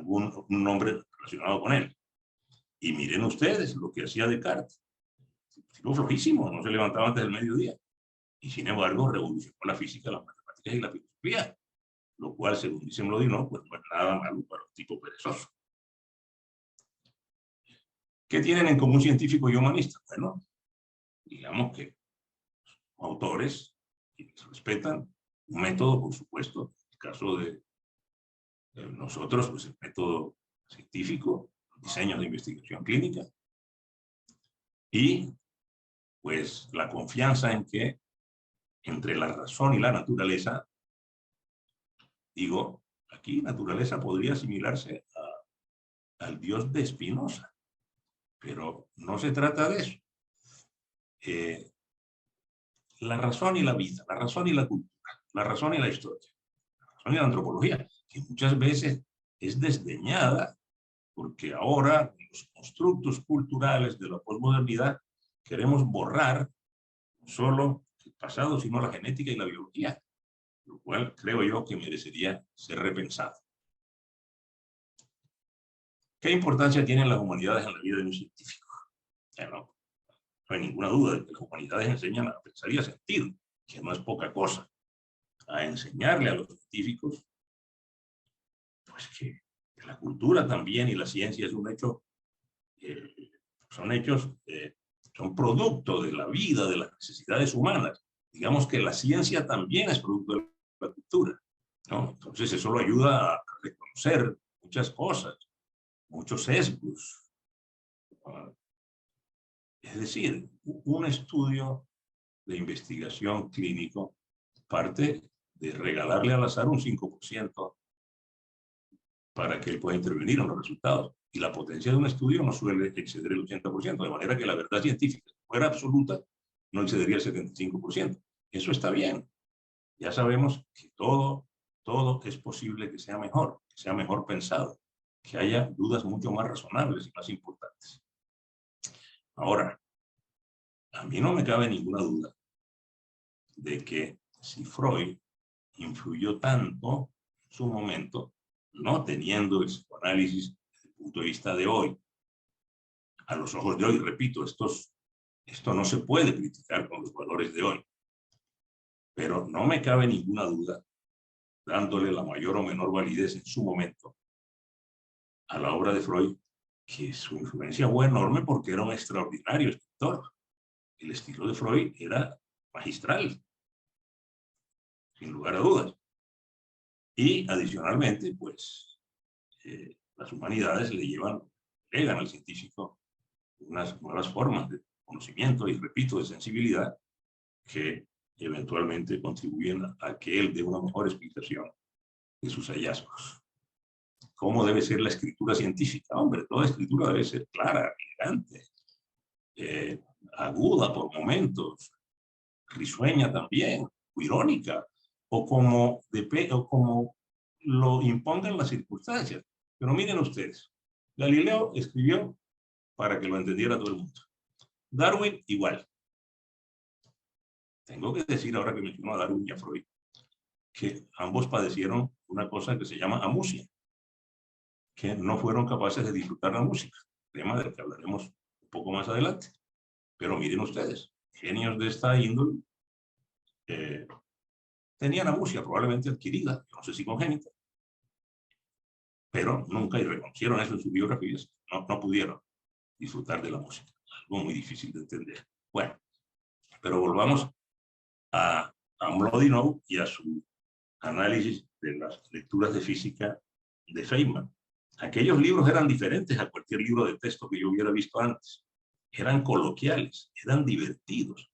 C: un nombre relacionado con él. Y miren ustedes lo que hacía Descartes. Tipo flojísimo, no se levantaba antes del mediodía. Y sin embargo revolucionó la física, las matemáticas y la filosofía, lo cual, según dice Mlodinov, pues no es nada malo para un tipo perezoso. ¿Qué tienen en común científicos y humanistas? Bueno, digamos que autores que respetan un método, por supuesto. En el caso de nosotros, pues el método científico, diseños de investigación clínica, y pues la confianza en que entre la razón y la naturaleza, digo, aquí naturaleza podría asimilarse al Dios de Spinoza, pero no se trata de eso. La razón y la vida, la razón y la cultura, la razón y la historia, la razón y la antropología, que muchas veces es desdeñada porque ahora los constructos culturales de la posmodernidad queremos borrar no solo el pasado, sino la genética y la biología, lo cual creo yo que merecería ser repensado. ¿Qué importancia tienen las humanidades en la vida de un científico? No hay ninguna duda de que las humanidades enseñan a pensar y a sentir, que no es poca cosa. A enseñarle a los científicos, pues que la cultura también y la ciencia es un hecho, son hechos, son producto de la vida, de las necesidades humanas. Digamos que la ciencia también es producto de la cultura, ¿no? Entonces eso lo ayuda a reconocer muchas cosas, muchos sesgos. Es decir, un estudio de investigación clínico parte de regalarle al azar un 5% para que él pueda intervenir en los resultados. Y la potencia de un estudio no suele exceder el 80%, de manera que la verdad científica, si fuera absoluta, no excedería el 75%. Eso está bien. Ya sabemos que todo es posible que sea mejor pensado, que haya dudas mucho más razonables y más importantes. Ahora, a mí no me cabe ninguna duda de que si Freud influyó tanto en su momento, no teniendo el psicoanálisis desde el punto de vista de hoy, a los ojos de hoy, repito, esto no se puede criticar con los valores de hoy, pero no me cabe ninguna duda, dándole la mayor o menor validez en su momento a la obra de Freud, que su influencia fue enorme porque era un extraordinario escritor. El estilo de Freud era magistral, sin lugar a dudas. Y adicionalmente, pues, las humanidades legan al científico unas nuevas formas de conocimiento y, repito, de sensibilidad que eventualmente contribuyen a que él dé una mejor explicación de sus hallazgos. ¿Cómo debe ser la escritura científica? Hombre, toda escritura debe ser clara, elegante, aguda por momentos, risueña también, irónica, o como lo impongan las circunstancias. Pero miren ustedes, Galileo escribió para que lo entendiera todo el mundo. Darwin, igual. Tengo que decir, ahora que menciono a Darwin y a Freud, que ambos padecieron una cosa que se llama amusia, que no fueron capaces de disfrutar la música, tema del que hablaremos un poco más adelante. Pero miren ustedes, genios de esta índole tenían amusia, probablemente adquirida, no sé si congénita, pero nunca, y reconocieron eso en sus biografías, no pudieron disfrutar de la música. Algo muy difícil de entender. Bueno, pero volvamos a Mlodinov y a su análisis de las lecturas de física de Feynman. Aquellos libros eran diferentes a cualquier libro de texto que yo hubiera visto antes. Eran coloquiales, eran divertidos.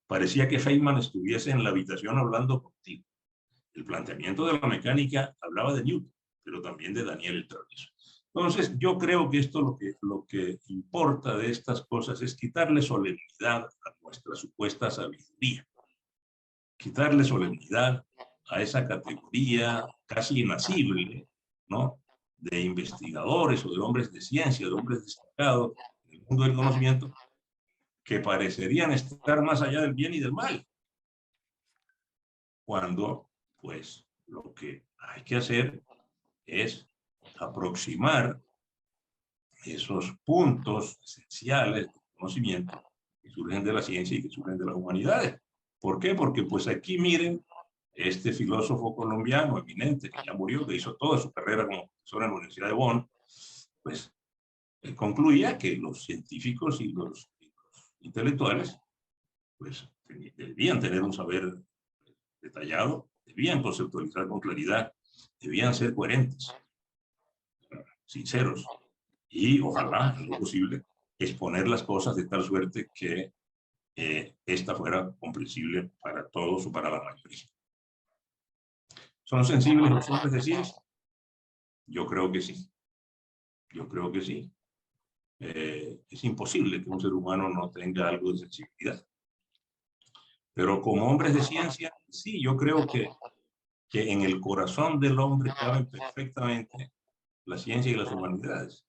C: Parecía que Feynman estuviese en la habitación hablando contigo. El planteamiento de la mecánica hablaba de Newton, pero también de Daniel el Travieso. Entonces, yo creo que esto lo que importa de estas cosas es quitarle solemnidad a nuestra supuesta sabiduría. Quitarle solemnidad a esa categoría casi inasible, ¿no?, de investigadores o de hombres de ciencia, de hombres destacados en el mundo del conocimiento, que parecerían estar más allá del bien y del mal, cuando, pues, lo que hay que hacer es aproximar esos puntos esenciales de conocimiento que surgen de la ciencia y que surgen de las humanidades. ¿Por qué? Porque, pues, aquí miren, este filósofo colombiano eminente, que ya murió, que hizo toda su carrera como profesor en la Universidad de Bonn, pues, él concluía que los científicos y los intelectuales, pues, debían tener un saber detallado, debían conceptualizar con claridad, debían ser coherentes, sinceros, y ojalá, en lo posible, exponer las cosas de tal suerte que esta fuera comprensible para todos o para la mayoría. ¿Son sensibles los hombres de ciencia? Yo creo que sí. Yo creo que sí. Es imposible que un ser humano no tenga algo de sensibilidad. Pero como hombres de ciencia, sí, yo creo que en el corazón del hombre caben perfectamente la ciencia y las humanidades,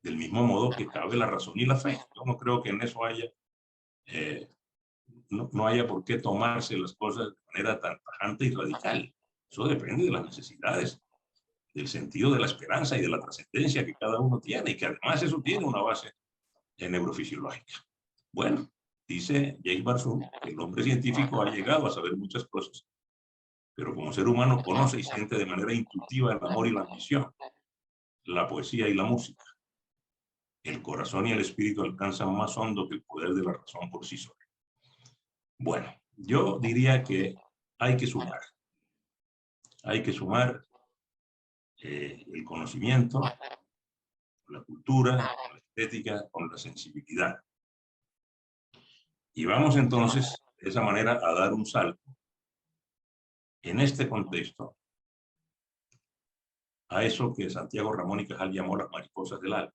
C: del mismo modo que cabe la razón y la fe. Yo no creo que en eso haya, no haya por qué tomarse las cosas de manera tan tajante y radical. Eso depende de las necesidades, del sentido de la esperanza y de la trascendencia que cada uno tiene, y que además eso tiene una base neurofisiológica. Bueno, dice James Barzun que el hombre científico ha llegado a saber muchas cosas, pero como ser humano conoce y siente de manera intuitiva el amor y la ambición, la poesía y la música. El corazón y el espíritu alcanzan más hondo que el poder de la razón por sí sola. Bueno, yo diría que hay que sumar. Hay que sumar el conocimiento, la cultura, la estética, con la sensibilidad. Y vamos entonces, de esa manera, a dar un salto en este contexto a eso que Santiago Ramón y Cajal llamó las mariposas del alma,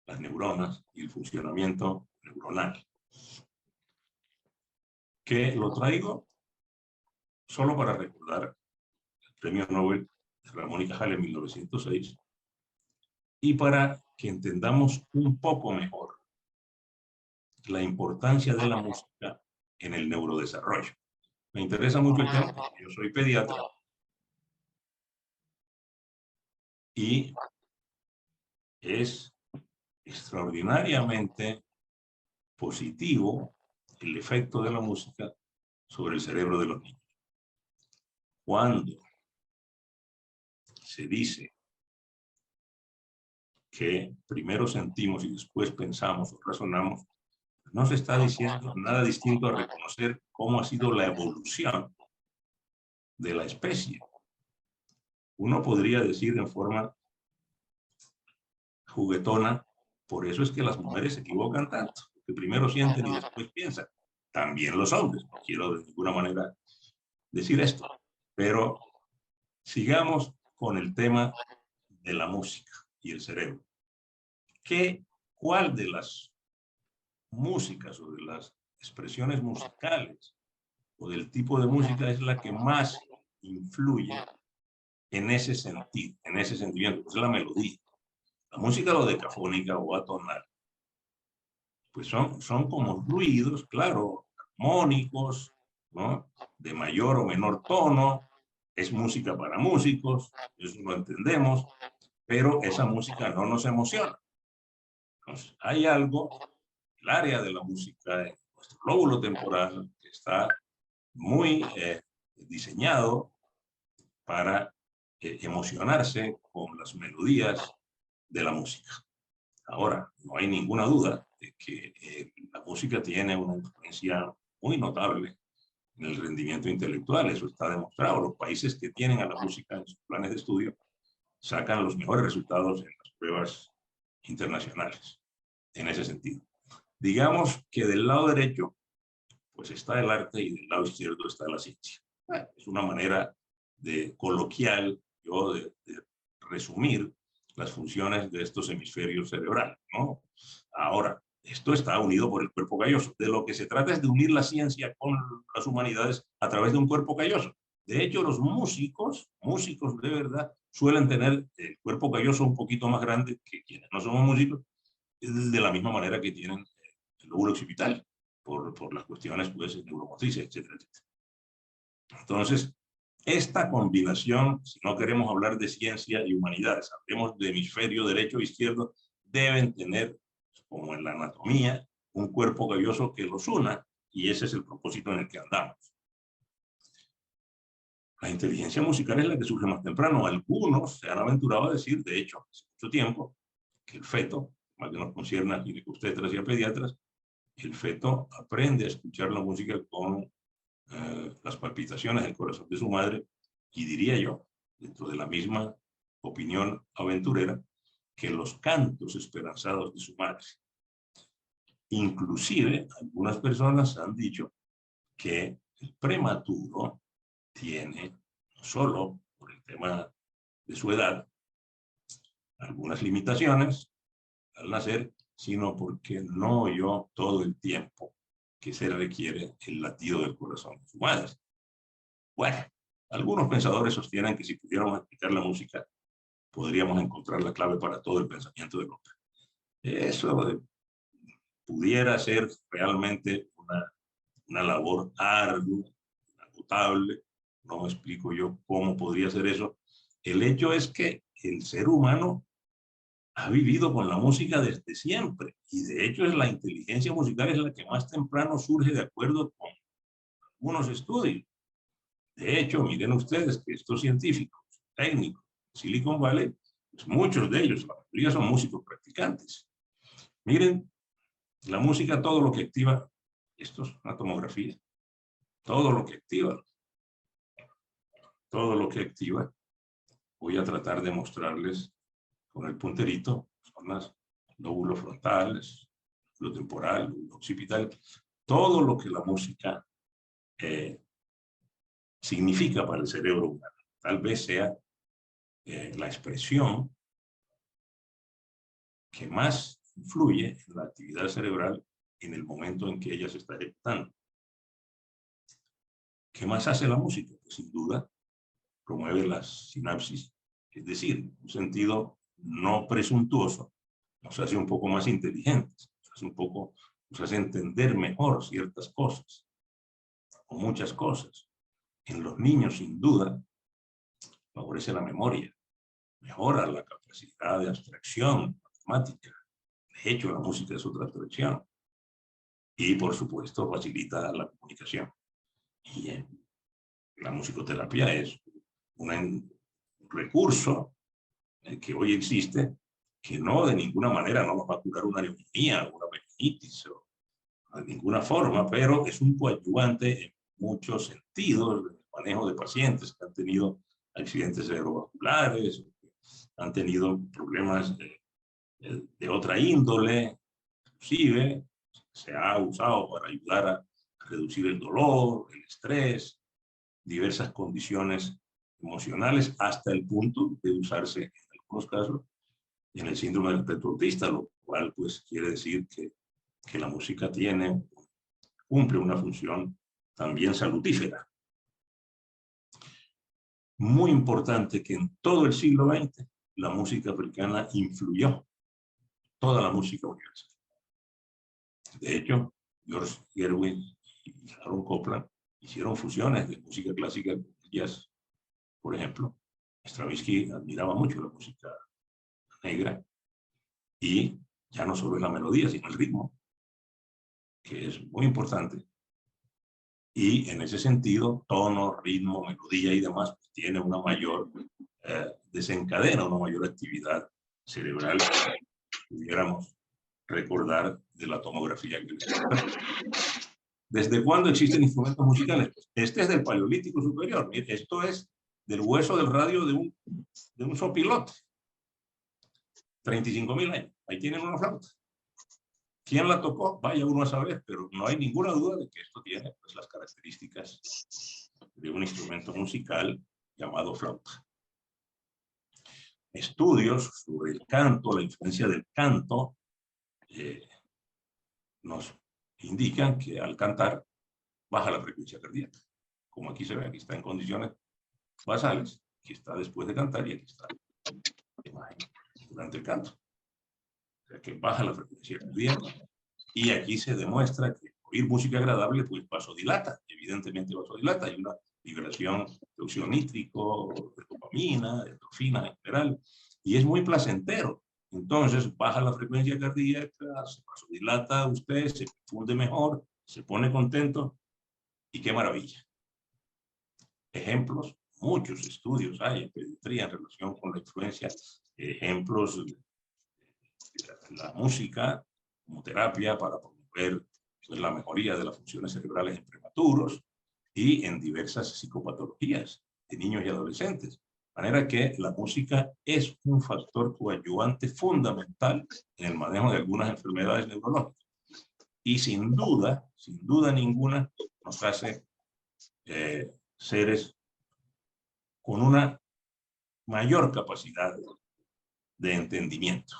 C: las neuronas y el funcionamiento neuronal. Que lo traigo solo para recordar el premio Nobel de Ramón y Cajal en 1906 y para que entendamos un poco mejor la importancia de la música en el neurodesarrollo. Me interesa mucho el tema porque yo soy pediatra y es extraordinariamente positivo el efecto de la música sobre el cerebro de los niños. Cuando se dice que primero sentimos y después pensamos o razonamos, no se está diciendo nada distinto a reconocer cómo ha sido la evolución de la especie. Uno podría decir en forma juguetona, por eso es que las mujeres se equivocan tanto, que primero sienten y después piensan. También los hombres, no quiero de ninguna manera decir esto, pero sigamos con el tema de la música y el cerebro. ¿Cuál de las músicas o de las expresiones musicales o del tipo de música es la que más influye en ese sentido, en ese sentimiento? Pues es la melodía. La música dodecafónica o atonal, pues son como ruidos, claro, armónicos, ¿no?, de mayor o menor tono. Es música para músicos, eso lo entendemos, pero esa música no nos emociona. Entonces, hay algo, el área de la música, en nuestro lóbulo temporal, que está muy diseñado para emocionarse con las melodías de la música. Ahora, no hay ninguna duda de que la música tiene una influencia muy notable en el rendimiento intelectual. Eso está demostrado. Los países que tienen a la música en sus planes de estudio sacan los mejores resultados en las pruebas internacionales en ese sentido. Digamos que del lado derecho pues está el arte y del lado izquierdo está la ciencia. Bueno, es una manera de coloquial de resumir las funciones de estos hemisferios cerebrales, ¿no? Ahora, esto está unido por el cuerpo calloso. De lo que se trata es de unir la ciencia con las humanidades a través de un cuerpo calloso. De hecho, los músicos de verdad, suelen tener el cuerpo calloso un poquito más grande que quienes no somos músicos, de la misma manera que tienen el lóbulo occipital, por las cuestiones pues, neuromotrices, etcétera, etcétera. Entonces, esta combinación, si no queremos hablar de ciencia y humanidades, hablemos de hemisferio derecho e izquierdo, deben tener, como en la anatomía, un cuerpo calloso que los una, y ese es el propósito en el que andamos. La inteligencia musical es la que surge más temprano. Algunos se han aventurado a decir, de hecho, hace mucho tiempo, que el feto, más que nos concierne a ginecobstetras y a pediatras, el feto aprende a escuchar la música con las palpitaciones del corazón de su madre, y diría yo, dentro de la misma opinión aventurera, que los cantos esperanzados de su madre. Inclusive, algunas personas han dicho que el prematuro tiene, no solo por el tema de su edad, algunas limitaciones al nacer, sino porque no oyó todo el tiempo que se requiere el latido del corazón de su madre. Bueno, algunos pensadores sostienen que si pudiéramos explicar la música, podríamos encontrar la clave para todo el pensamiento del hombre. Eso pudiera ser realmente una labor ardua, inagotable. No me explico yo cómo podría ser eso. El hecho es que el ser humano ha vivido con la música desde siempre, y de hecho la inteligencia musical es la que más temprano surge de acuerdo con algunos estudios. De hecho, miren ustedes que estos científicos, técnicos, Silicon Valley, pues muchos de ellos, la mayoría son músicos practicantes. Miren, la música, todo lo que activa, esto es una tomografía, todo lo que activa, voy a tratar de mostrarles con el punterito, son los lóbulos frontales, lo temporal, lo occipital, todo lo que la música significa para el cerebro humano. Tal vez sea la expresión que más influye en la actividad cerebral en el momento en que ella se está ejecutando. ¿Qué más hace la música? Pues sin duda promueve las sinapsis, es decir, un sentido no presuntuoso, nos hace un poco más inteligentes, nos hace entender mejor ciertas cosas, o muchas cosas. En los niños, sin duda, favorece la memoria, mejora la capacidad de abstracción matemática. De hecho, la música es otra abstracción. Y, por supuesto, facilita la comunicación. Y la musicoterapia es un recurso que hoy existe, que no de ninguna manera no nos va a curar una neumonía, una meningitis, o de ninguna forma, pero es un coadyuvante en muchos sentidos en el manejo de pacientes que han tenido accidentes cerebrovasculares, han tenido problemas de otra índole, inclusive se ha usado para ayudar a reducir el dolor, el estrés, diversas condiciones emocionales, hasta el punto de usarse en algunos casos en el síndrome del espectro autista, lo cual pues quiere decir que la música cumple una función también salutífera. Muy importante que en todo el siglo XX la música africana influyó toda la música universal. De hecho, George Gershwin y Aaron Copland hicieron fusiones de música clásica con jazz. Por ejemplo, Stravinsky admiraba mucho la música negra, y ya no solo es la melodía, sino el ritmo, que es muy importante. Y en ese sentido, tono, ritmo, melodía y demás, pues, tiene una mayor desencadena, una mayor actividad cerebral, pudiéramos recordar de la tomografía que les comenté. ¿Desde cuándo existen instrumentos musicales? Este es del Paleolítico Superior. Esto es del hueso del radio de un sopilote. 35.000 años. Ahí tienen una flauta. ¿Quién la tocó? Vaya uno a saber, pero no hay ninguna duda de que esto tiene pues, las características de un instrumento musical llamado flauta. Estudios sobre el canto, la influencia del canto, nos indican que al cantar baja la frecuencia cardíaca. como aquí se ve, aquí está en condiciones basales, aquí está después de cantar y aquí está durante el canto. O sea, que baja la frecuencia cardíaca. Y aquí se demuestra que oír música agradable, pues vasodilata, evidentemente vasodilata. Hay una liberación de óxido nítrico, de dopamina, de endorfina en general, y es muy placentero. Entonces baja la frecuencia cardíaca, se vasodilata usted, se funde mejor, se pone contento, y qué maravilla. Ejemplos, muchos estudios hay en pediatría en relación con la influencia, ejemplos de la música como terapia para promover pues, la mejoría de las funciones cerebrales en prematuros y en diversas psicopatologías de niños y adolescentes. De manera que la música es un factor coadyuvante fundamental en el manejo de algunas enfermedades neurológicas. Y sin duda ninguna, nos hace seres con una mayor capacidad de entendimiento.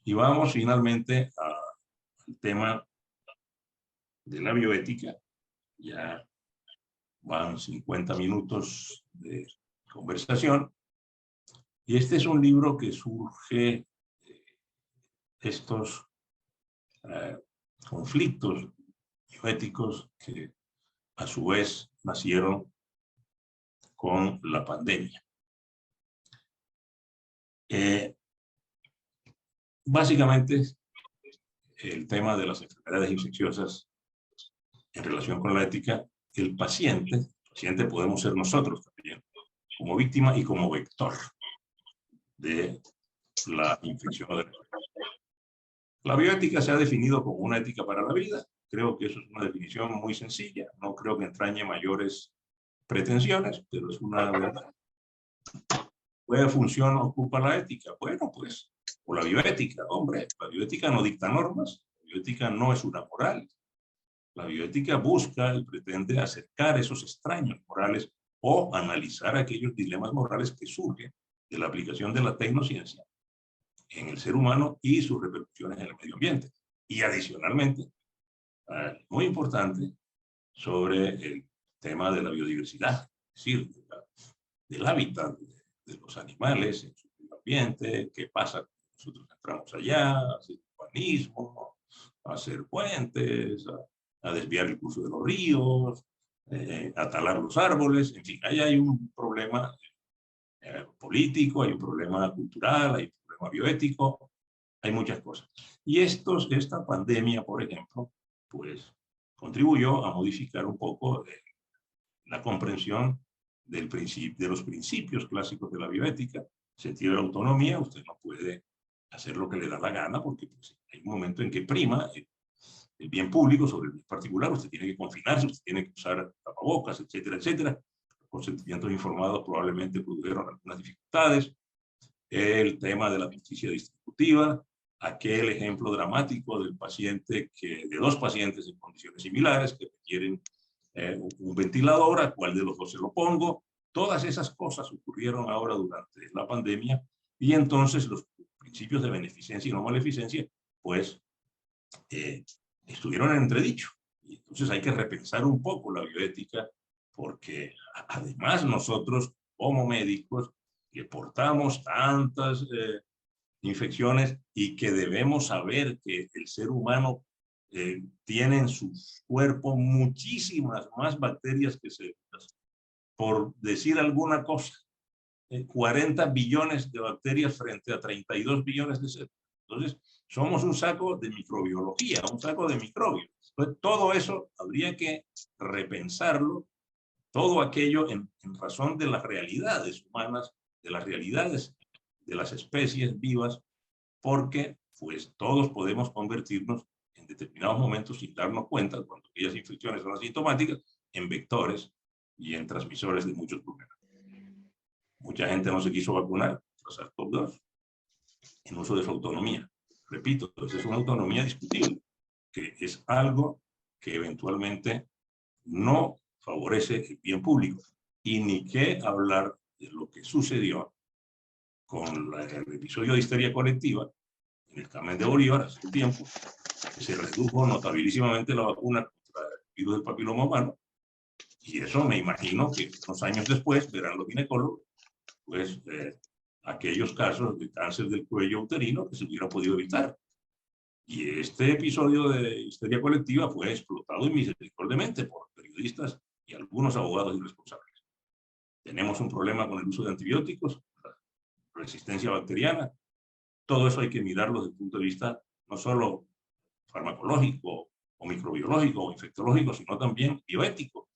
C: Y vamos finalmente al tema de la bioética. Ya van 50 minutos de conversación. Y este es un libro que surge de estos conflictos bioéticos que a su vez nacieron con la pandemia. Básicamente, el tema de las enfermedades infecciosas en relación con la ética, el paciente podemos ser nosotros también, como víctima y como vector de la infección. La bioética se ha definido como una ética para la vida. Creo que eso es una definición muy sencilla. No creo que entrañe mayores pretensiones, pero es una verdad. ¿Qué función ocupa la ética? Bueno, pues, o la bioética. Hombre, la bioética no dicta normas. La bioética no es una moral. La bioética busca y pretende acercar esos extraños morales o analizar aquellos dilemas morales que surgen de la aplicación de la tecnociencia en el ser humano y sus repercusiones en el medio ambiente. Y adicionalmente, muy importante, sobre el tema de la biodiversidad, es decir, del hábitat de los animales en su medio ambiente, qué pasa cuando nosotros entramos allá, hacer urbanismo, a hacer puentes, a desviar el curso de los ríos, a talar los árboles, en fin, ahí hay un problema político, hay un problema cultural, hay un problema bioético, hay muchas cosas. Y esta pandemia, por ejemplo, pues contribuyó a modificar un poco la comprensión de los principios clásicos de la bioética, sentido de la autonomía. Usted no puede hacer lo que le da la gana porque pues, hay un momento en que prima el bien público sobre el bien particular. Usted tiene que confinarse, usted tiene que usar tapabocas, etcétera, etcétera. Los consentimientos informados probablemente produjeron algunas dificultades. El tema de la justicia distributiva, aquel ejemplo dramático del paciente de dos pacientes en condiciones similares que requieren un ventilador, a cuál de los dos se lo pongo. Todas esas cosas ocurrieron ahora durante la pandemia y entonces los principios de beneficencia y no maleficencia pues estuvieron en entredicho. Y entonces hay que repensar un poco la bioética porque además nosotros como médicos que portamos tantas infecciones y que debemos saber que el ser humano tiene en su cuerpo muchísimas más bacterias que células. Por decir alguna cosa, 40 billones de bacterias frente a 32 billones de células. Entonces, somos un saco de microbiología, un saco de microbios. Entonces, todo eso habría que repensarlo, todo aquello en razón de las realidades humanas, de las realidades de las especies vivas, porque pues todos podemos convertirnos en determinados momentos sin darnos cuenta, cuando aquellas infecciones son asintomáticas, en vectores y en transmisores de muchos problemas. Mucha gente no se quiso vacunar tras SARS-CoV-2 en uso de su autonomía. Repito, esa es una autonomía discutible, que es algo que eventualmente no favorece el bien público. Y ni qué hablar de lo que sucedió con el episodio de histeria colectiva en el Carmen de Bolívar hace un tiempo, que se redujo notabilísimamente la vacuna contra virus del papiloma humano. Y eso me imagino que unos años después verán los ginecólogos, pues, aquellos casos de cáncer del cuello uterino que se hubiera podido evitar. Y este episodio de histeria colectiva fue explotado inmisericordiamente por periodistas y algunos abogados irresponsables. Tenemos un problema con el uso de antibióticos, resistencia bacteriana. Todo eso hay que mirarlo desde el punto de vista no solo farmacológico o microbiológico o infectológico, sino también bioético.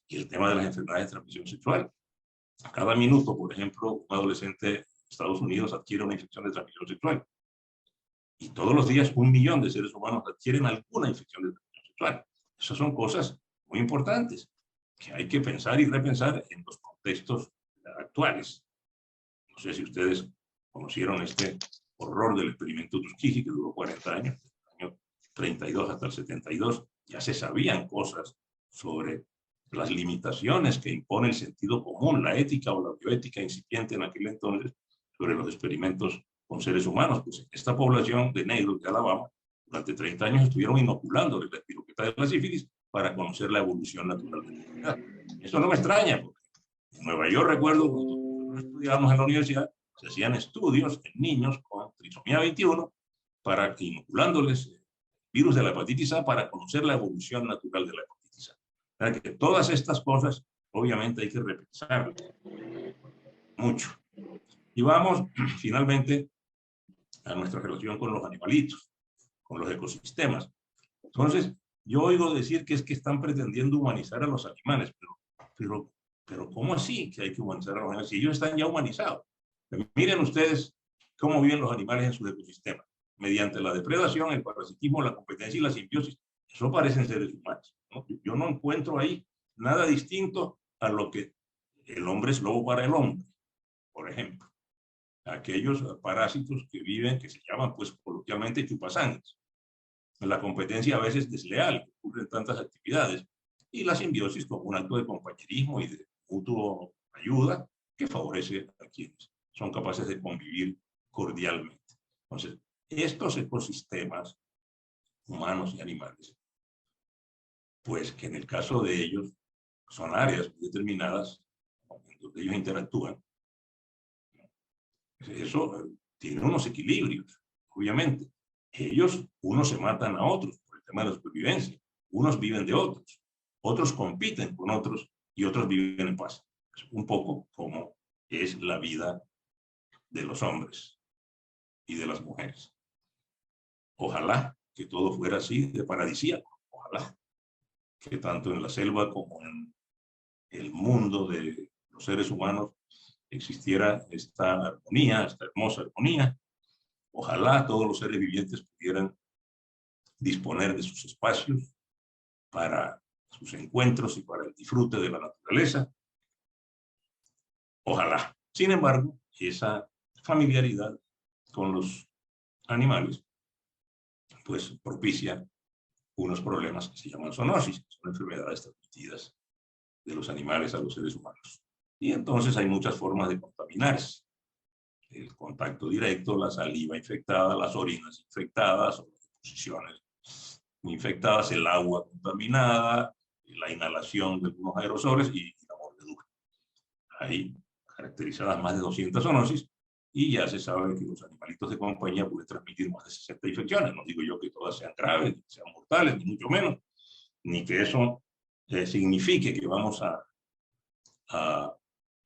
C: Y el tema de las enfermedades de transmisión sexual. A cada minuto, por ejemplo, un adolescente de Estados Unidos adquiere una infección de transmisión sexual. Y todos los días 1 millón de seres humanos adquieren alguna infección de transmisión sexual. Esas son cosas muy importantes que hay que pensar y repensar en los contextos actuales. No sé si ustedes conocieron este horror del experimento Tuskegee, que duró 40 años, del año 32 hasta el 72. Ya se sabían cosas sobre las limitaciones que impone el sentido común, la ética o la bioética incipiente en aquel entonces sobre los experimentos con seres humanos. Pues esta población de negros de Alabama durante 30 años estuvieron inoculando la espiroqueta de la sífilis para conocer la evolución natural de la enfermedad. Eso no me extraña, porque en Nueva York, recuerdo, cuando estudiábamos en la universidad, se hacían estudios en niños con trisomía 21 para inoculándoles virus de la hepatitis A para conocer la evolución natural de la hepatitis A. Que todas estas cosas, obviamente, hay que repensarlas mucho. Y vamos, finalmente, a nuestra relación con los animalitos, con los ecosistemas. Entonces, yo oigo decir que es que están pretendiendo humanizar a los animales, pero ¿cómo así que hay que humanizar a los animales? Si ellos están ya humanizados. Miren ustedes cómo viven los animales en sus ecosistemas, mediante la depredación, el parasitismo, la competencia y la simbiosis. Eso parecen seres humanos, ¿no? Yo no encuentro ahí nada distinto a lo que el hombre es lobo para el hombre, por ejemplo. Aquellos parásitos que viven, que se llaman, pues, coloquialmente chupasangres. La competencia a veces desleal, que ocurre en tantas actividades, y la simbiosis como un acto de compañerismo y de mutuo ayuda que favorece a quienes son capaces de convivir cordialmente. Entonces, estos ecosistemas humanos y animales, pues que en el caso de ellos son áreas determinadas donde ellos interactúan, eso tiene unos equilibrios, obviamente. Unos se matan a otros por el tema de la supervivencia, unos viven de otros, otros compiten con otros y otros viven en paz. Es un poco como es la vida de los hombres y de las mujeres. Ojalá que todo fuera así de paradisíaco, ojalá que tanto en la selva como en el mundo de los seres humanos existiera esta armonía, esta hermosa armonía. Ojalá todos los seres vivientes pudieran disponer de sus espacios para sus encuentros y para el disfrute de la naturaleza. Ojalá. Sin embargo, esa familiaridad con los animales pues propicia unos problemas que se llaman zoonosis, son enfermedades transmitidas de los animales a los seres humanos. Y entonces hay muchas formas de contaminarse. El contacto directo, la saliva infectada, las orinas infectadas, o las deposiciones infectadas, el agua contaminada, la inhalación de algunos aerosoles y la mordedura. Hay caracterizadas más de 200 zoonosis y ya se sabe que los animalitos de compañía pueden transmitir más de 60 infecciones. No digo yo que todas sean graves, ni sean mortales, ni mucho menos, ni que eso signifique que vamos a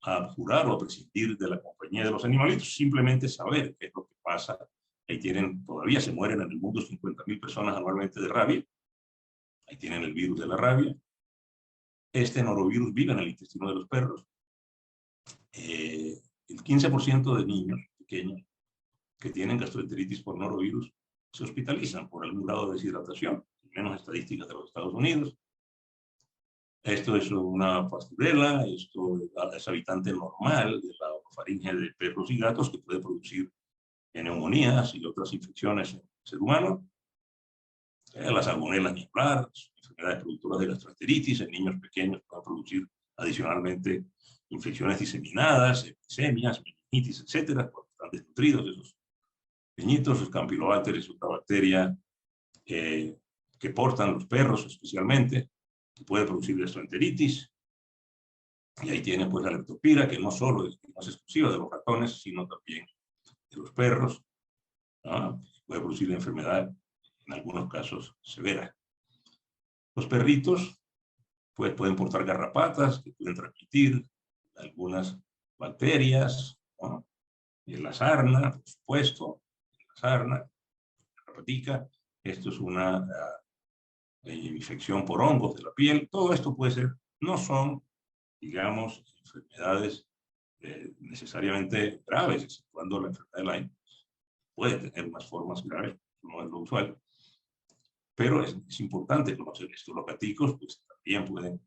C: abjurar o a prescindir de la compañía de los animalitos, simplemente saber qué es lo que pasa. Ahí tienen, todavía se mueren en el mundo 50.000 personas anualmente de rabia. Ahí tienen el virus de la rabia. Este norovirus vive en el intestino de los perros. El 15% de niños pequeños que tienen gastroenteritis por norovirus se hospitalizan por algún grado de deshidratación, menos estadísticas de los Estados Unidos. Esto es una pasturela, esto es habitante normal de la faringe de perros y gatos que puede producir neumonías y otras infecciones en el ser humano. Las salmonelas ni hablar, enfermedades productoras de gastroenteritis en niños pequeños pueden producir adicionalmente infecciones diseminadas, septicemias, meningitis, etcétera, cuando están desnutridos esos pequeñitos, los campylobacter es otra bacteria que portan los perros especialmente. que puede producir gastroenteritis. Y ahí tiene pues la leptospira, que no solo es exclusiva de los ratones, sino también de los perros, ¿no? Puede producir la enfermedad, en algunos casos, severa. Los perritos pues, pueden portar garrapatas que pueden transmitir algunas bacterias, ¿no? En la sarna, por supuesto, en la sarna, la garrapatica. Esto es una infección por hongos de la piel. Todo esto puede ser, no son, digamos, enfermedades necesariamente graves, exceptuando la enfermedad de Lyme. Puede tener unas formas graves, no es lo usual. Pero es importante conocer esto. Los gaticos, pues también pueden,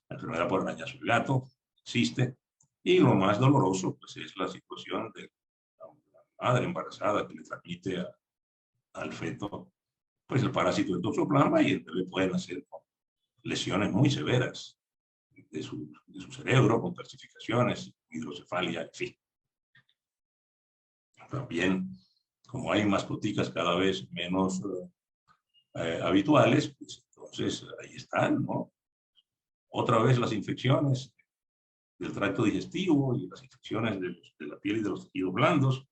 C: la enfermedad por arañazo del gato existe. Y lo más doloroso, pues es la situación de la madre embarazada que le transmite al feto, pues el parásito del toxoplasma, y el bebé puede nacer con lesiones muy severas de su cerebro, con calcificaciones, hidrocefalia, en fin. También, como hay mascoticas cada vez menos habituales, pues entonces ahí están, ¿no? Otra vez las infecciones del tracto digestivo y las infecciones de la piel y de los tejidos blandos,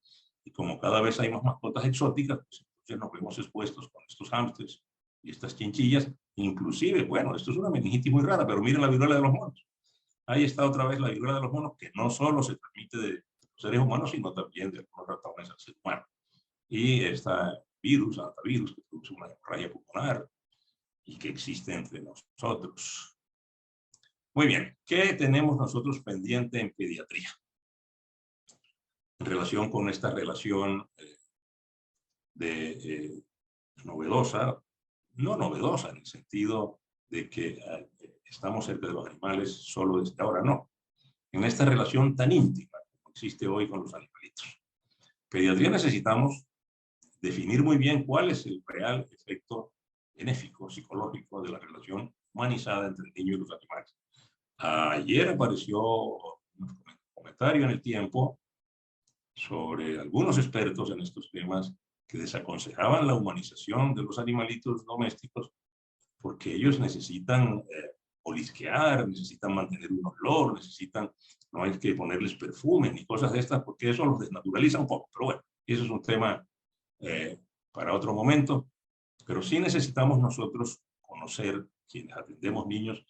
C: y como cada vez hay más mascotas exóticas, pues entonces nos vemos expuestos con estos hámsters y estas chinchillas. Inclusive, bueno, esto es una meningitis muy rara, pero miren la viruela de los monos. Ahí está otra vez la viruela de los monos, que no solo se transmite de los seres humanos, sino también de algunos ratones al ser humano. Y esta virus, hantavirus, que produce una hemorragia pulmonar y que existe entre nosotros. Muy bien, ¿qué tenemos nosotros pendiente en pediatría? En relación con esta relación novedosa, no novedosa en el sentido de que estamos cerca de los animales solo desde ahora, no. En esta relación tan íntima que existe hoy con los animalitos. Pediatría necesitamos definir muy bien cuál es el real efecto benéfico, psicológico de la relación humanizada entre el niño y los animales. Ayer apareció un comentario en El Tiempo sobre algunos expertos en estos temas que desaconsejaban la humanización de los animalitos domésticos porque ellos necesitan olisquear, necesitan mantener un olor, necesitan, no hay que ponerles perfume ni cosas de estas porque eso los desnaturaliza un poco. Pero bueno, eso es un tema para otro momento. Pero sí necesitamos nosotros conocer, quienes atendemos niños,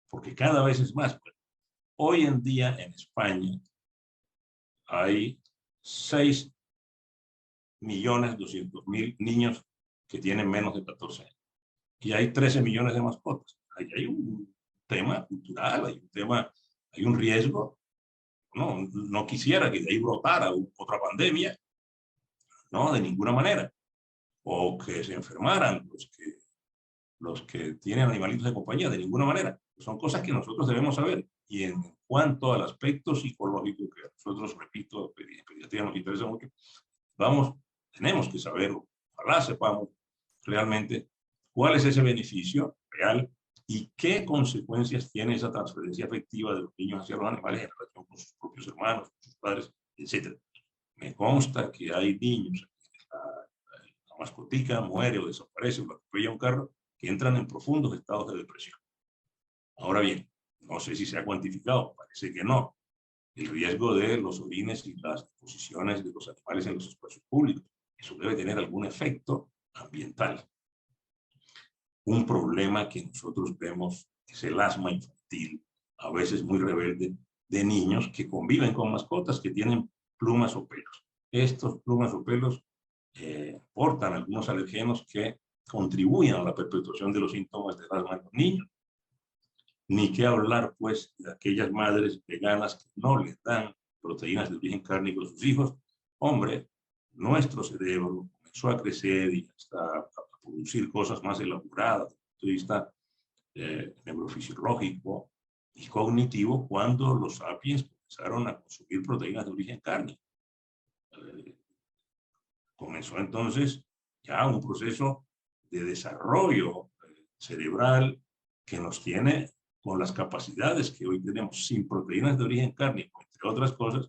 C: porque cada vez es más. Hoy en día en España hay 6.200.000 niños que tienen menos de 14 años. Y hay 13 millones de mascotas. Hay un tema cultural, hay un riesgo. No quisiera que de ahí brotara otra pandemia, no, de ninguna manera. O que se enfermaran los que tienen animalitos de compañía, de ninguna manera. Son cosas que nosotros debemos saber. Y en cuanto al aspecto psicológico, que nosotros, repito, en pediatría nos interesa mucho, tenemos que saber, ojalá sepamos realmente cuál es ese beneficio real y qué consecuencias tiene esa transferencia afectiva de los niños hacia los animales en relación con sus propios hermanos, con sus padres, etc. Me consta que hay niños, la mascotica muere o desaparece o la atropella un carro, que entran en profundos estados de depresión. Ahora bien, no sé si se ha cuantificado, parece que no, el riesgo de los orines y las exposiciones de los animales en los espacios públicos. Eso debe tener algún efecto ambiental. Un problema que nosotros vemos es el asma infantil, a veces muy rebelde, de niños que conviven con mascotas que tienen plumas o pelos. Estos plumas o pelos portan algunos alergenos que contribuyen a la perpetuación de los síntomas del asma en los niños. Ni qué hablar, pues, de aquellas madres veganas que no les dan proteínas de origen cárnico a sus hijos. Hombre, nuestro cerebro comenzó a crecer y a producir cosas más elaboradas desde el punto de vista neurofisiológico y cognitivo cuando los sapiens comenzaron a consumir proteínas de origen cárnico. Comenzó entonces ya un proceso de desarrollo cerebral que nos tiene con las capacidades que hoy tenemos sin proteínas de origen cárnico, entre otras cosas.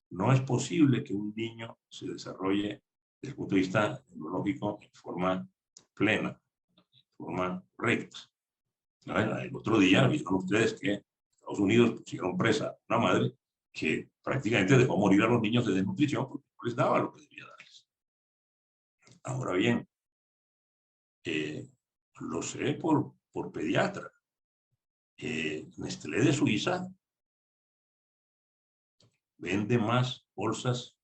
C: No es posible que un niño se desarrolle desde el punto de vista neurológico en forma plena, en forma recta. El otro día vieron ustedes que Estados Unidos pusieron presa a una madre que prácticamente dejó morir a los niños de desnutrición porque no les daba lo que debía darles. Ahora bien, lo sé por pediatra. Nestlé de Suiza vende más bolsas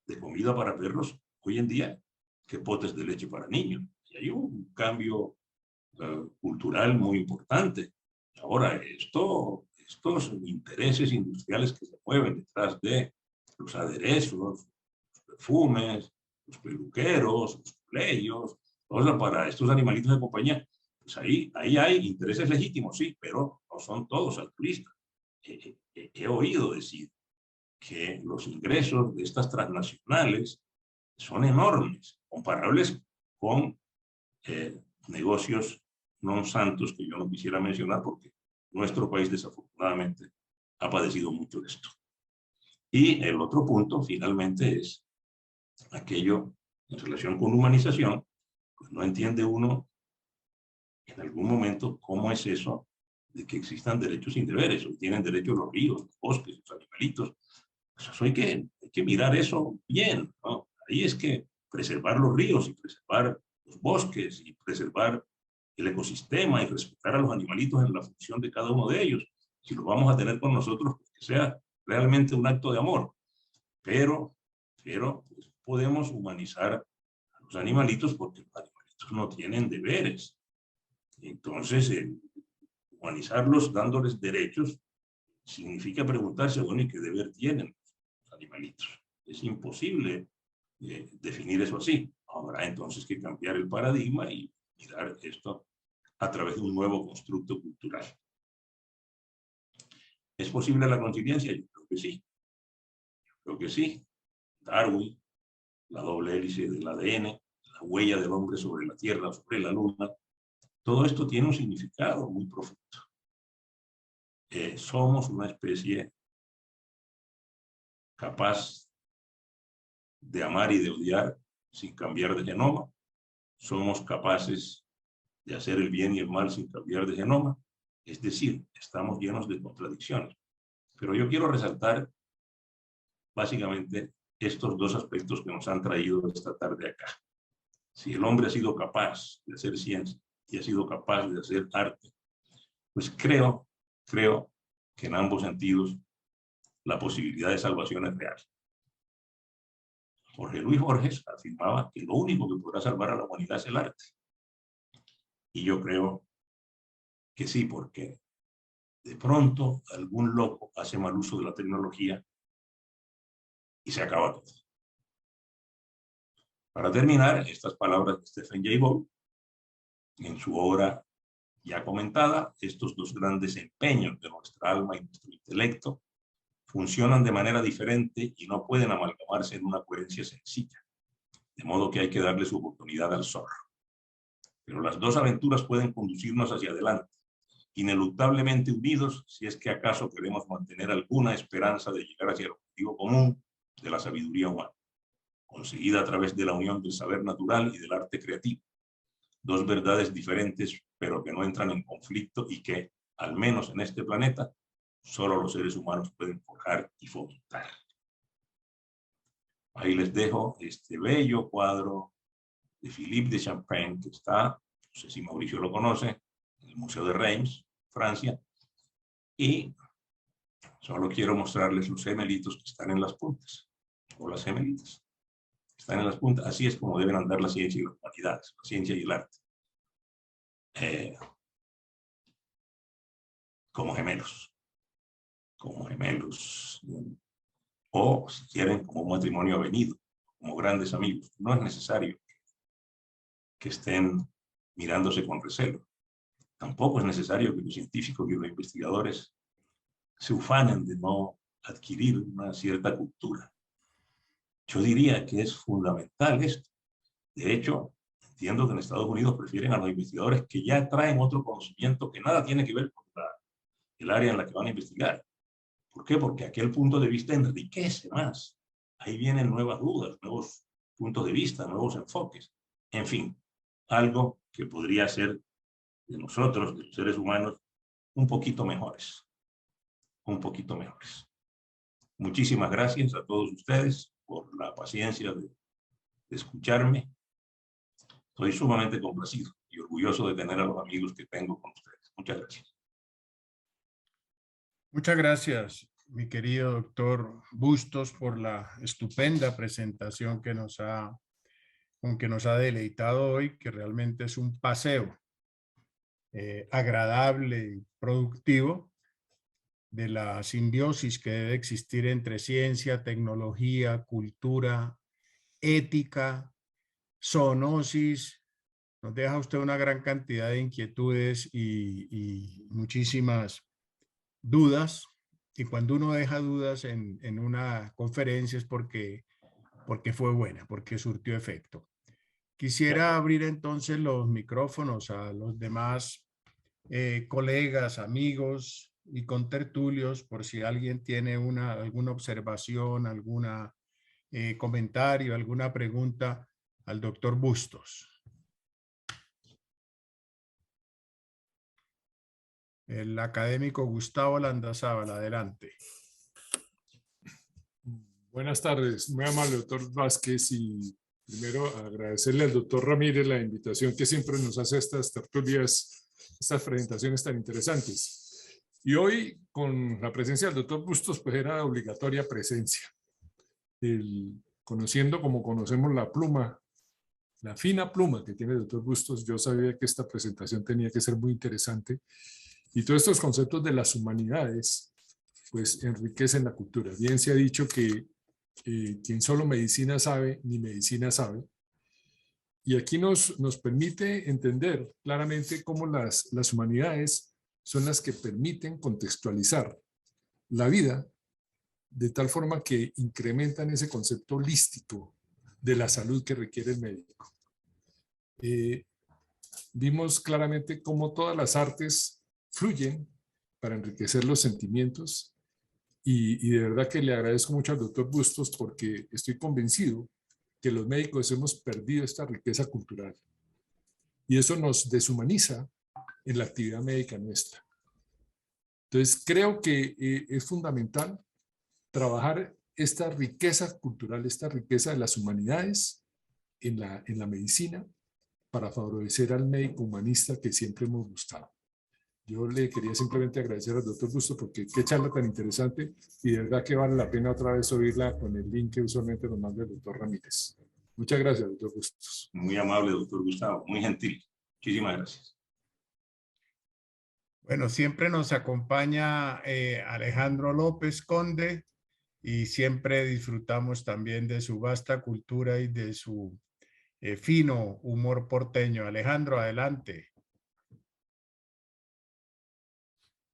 C: de comida para perros hoy en día que potes de leche para niños. Y hay un cambio cultural muy importante. Ahora, estos intereses industriales que se mueven detrás de los aderezos, los perfumes, los peluqueros, los colegios, cosas para estos animalitos de compañía, pues ahí hay intereses legítimos, sí, pero no son todos altruistas. He oído decir que los ingresos de estas transnacionales son enormes, comparables con negocios non santos que yo no quisiera mencionar porque nuestro país desafortunadamente ha padecido mucho de esto. Y el otro punto finalmente es aquello en relación con humanización, pues no entiende uno en algún momento cómo es eso de que existan derechos sin deberes. Hoy tienen derecho los ríos, los bosques, los animalitos. Pues eso hay que mirar eso bien, ¿no? Ahí es que preservar los ríos y preservar los bosques y preservar el ecosistema y respetar a los animalitos en la función de cada uno de ellos. Si los vamos a tener con nosotros, pues que sea realmente un acto de amor. Pero pues, podemos humanizar a los animalitos porque los animalitos no tienen deberes. Entonces, humanizarlos dándoles derechos significa preguntarse, bueno, ¿y qué deber tienen los animalitos? Es imposible definir eso así. Habrá entonces que cambiar el paradigma y mirar esto a través de un nuevo constructo cultural. ¿Es posible la conciencia? Yo creo que sí. Yo creo que sí. Darwin, la doble hélice del ADN, la huella del hombre sobre la Tierra, sobre la Luna, todo esto tiene un significado muy profundo. Somos una especie capaz de amar y de odiar sin cambiar de genoma. Somos capaces de hacer el bien y el mal sin cambiar de genoma. Es decir, estamos llenos de contradicciones. Pero yo quiero resaltar básicamente estos dos aspectos que nos han traído esta tarde acá. Si el hombre ha sido capaz de hacer ciencia y ha sido capaz de hacer arte, pues creo que en ambos sentidos la posibilidad de salvación es real. Jorge Luis Borges afirmaba que lo único que podrá salvar a la humanidad es el arte. Y yo creo que sí, porque de pronto algún loco hace mal uso de la tecnología y se acaba todo. Para terminar, estas palabras de Stephen Jay Gould, en su obra ya comentada, estos dos grandes empeños de nuestra alma y nuestro intelecto funcionan de manera diferente y no pueden amalgamarse en una coherencia sencilla, de modo que hay que darle su oportunidad al zorro. Pero las dos aventuras pueden conducirnos hacia adelante, ineluctablemente unidos si es que acaso queremos mantener alguna esperanza de llegar hacia el objetivo común de la sabiduría humana, conseguida a través de la unión del saber natural y del arte creativo. Dos verdades diferentes, pero que no entran en conflicto y que, al menos en este planeta, solo los seres humanos pueden forjar y fomentar. Ahí les dejo este bello cuadro de Philippe de Champagne, que está, no sé si Mauricio lo conoce, en el Museo de Reims, Francia, y solo quiero mostrarles los gemelitos que están en las puntas, o las gemelitas. Están en las puntas. Así es como deben andar la ciencia y las humanidades, la ciencia y el arte. Como gemelos. Como gemelos. O, si quieren, como un matrimonio avenido, como grandes amigos. No es necesario que estén mirándose con recelo. Tampoco es necesario que los científicos y los investigadores se ufanen de no adquirir una cierta cultura. Yo diría que es fundamental esto. De hecho, entiendo que en Estados Unidos prefieren a los investigadores que ya traen otro conocimiento que nada tiene que ver con el área en la que van a investigar. ¿Por qué? Porque aquel punto de vista enriquece más. Ahí vienen nuevas dudas, nuevos puntos de vista, nuevos enfoques. En fin, algo que podría ser de nosotros, de los seres humanos, un poquito mejores. Un poquito mejores. Muchísimas gracias a todos ustedes por la paciencia de escucharme. Estoy sumamente complacido y orgulloso de tener a los amigos que tengo con ustedes. Muchas gracias.
B: Muchas gracias, mi querido doctor Bustos, por la estupenda presentación con que nos ha deleitado hoy, que realmente es un paseo agradable y productivo de la simbiosis que debe existir entre ciencia, tecnología, cultura, ética, zoonosis. Nos deja usted una gran cantidad de inquietudes y muchísimas dudas. Y cuando uno deja dudas en una conferencia es porque fue buena, porque surtió efecto. Quisiera abrir entonces los micrófonos a los demás colegas, amigos y contertulios, por si alguien tiene alguna observación, algún comentario, alguna pregunta al doctor Bustos. El académico Gustavo Landazábal, adelante.
D: Buenas tardes, muy amable doctor Vázquez, y primero agradecerle al doctor Ramírez la invitación que siempre nos hace a estas tertulias, estas presentaciones tan interesantes. Y hoy, con la presencia del doctor Bustos, pues era obligatoria presencia. Conociendo como conocemos la pluma, la fina pluma que tiene el doctor Bustos, yo sabía que esta presentación tenía que ser muy interesante. Y todos estos conceptos de las humanidades, pues enriquecen la cultura. Bien se ha dicho que quien solo medicina sabe, ni medicina sabe. Y aquí nos permite entender claramente cómo las humanidades son las que permiten contextualizar la vida de tal forma que incrementan ese concepto holístico de la salud que requiere el médico. Vimos claramente cómo todas las artes fluyen para enriquecer los sentimientos, y de verdad que le agradezco mucho al doctor Bustos, porque estoy convencido que los médicos hemos perdido esta riqueza cultural y eso nos deshumaniza en la actividad médica nuestra. Entonces creo que es fundamental trabajar esta riqueza cultural, esta riqueza de las humanidades en la medicina, para favorecer al médico humanista que siempre hemos buscado. Yo le quería simplemente agradecer al doctor Bustos, porque qué charla tan interesante, y de verdad que vale la pena otra vez oírla con el link que usualmente nos manda el doctor Ramírez. Muchas gracias, doctor Bustos.
C: Muy amable, doctor Gustavo, muy gentil. Muchísimas gracias.
B: Bueno, siempre nos acompaña Alejandro López Conde, y siempre disfrutamos también de su vasta cultura y de su fino humor porteño. Alejandro, adelante.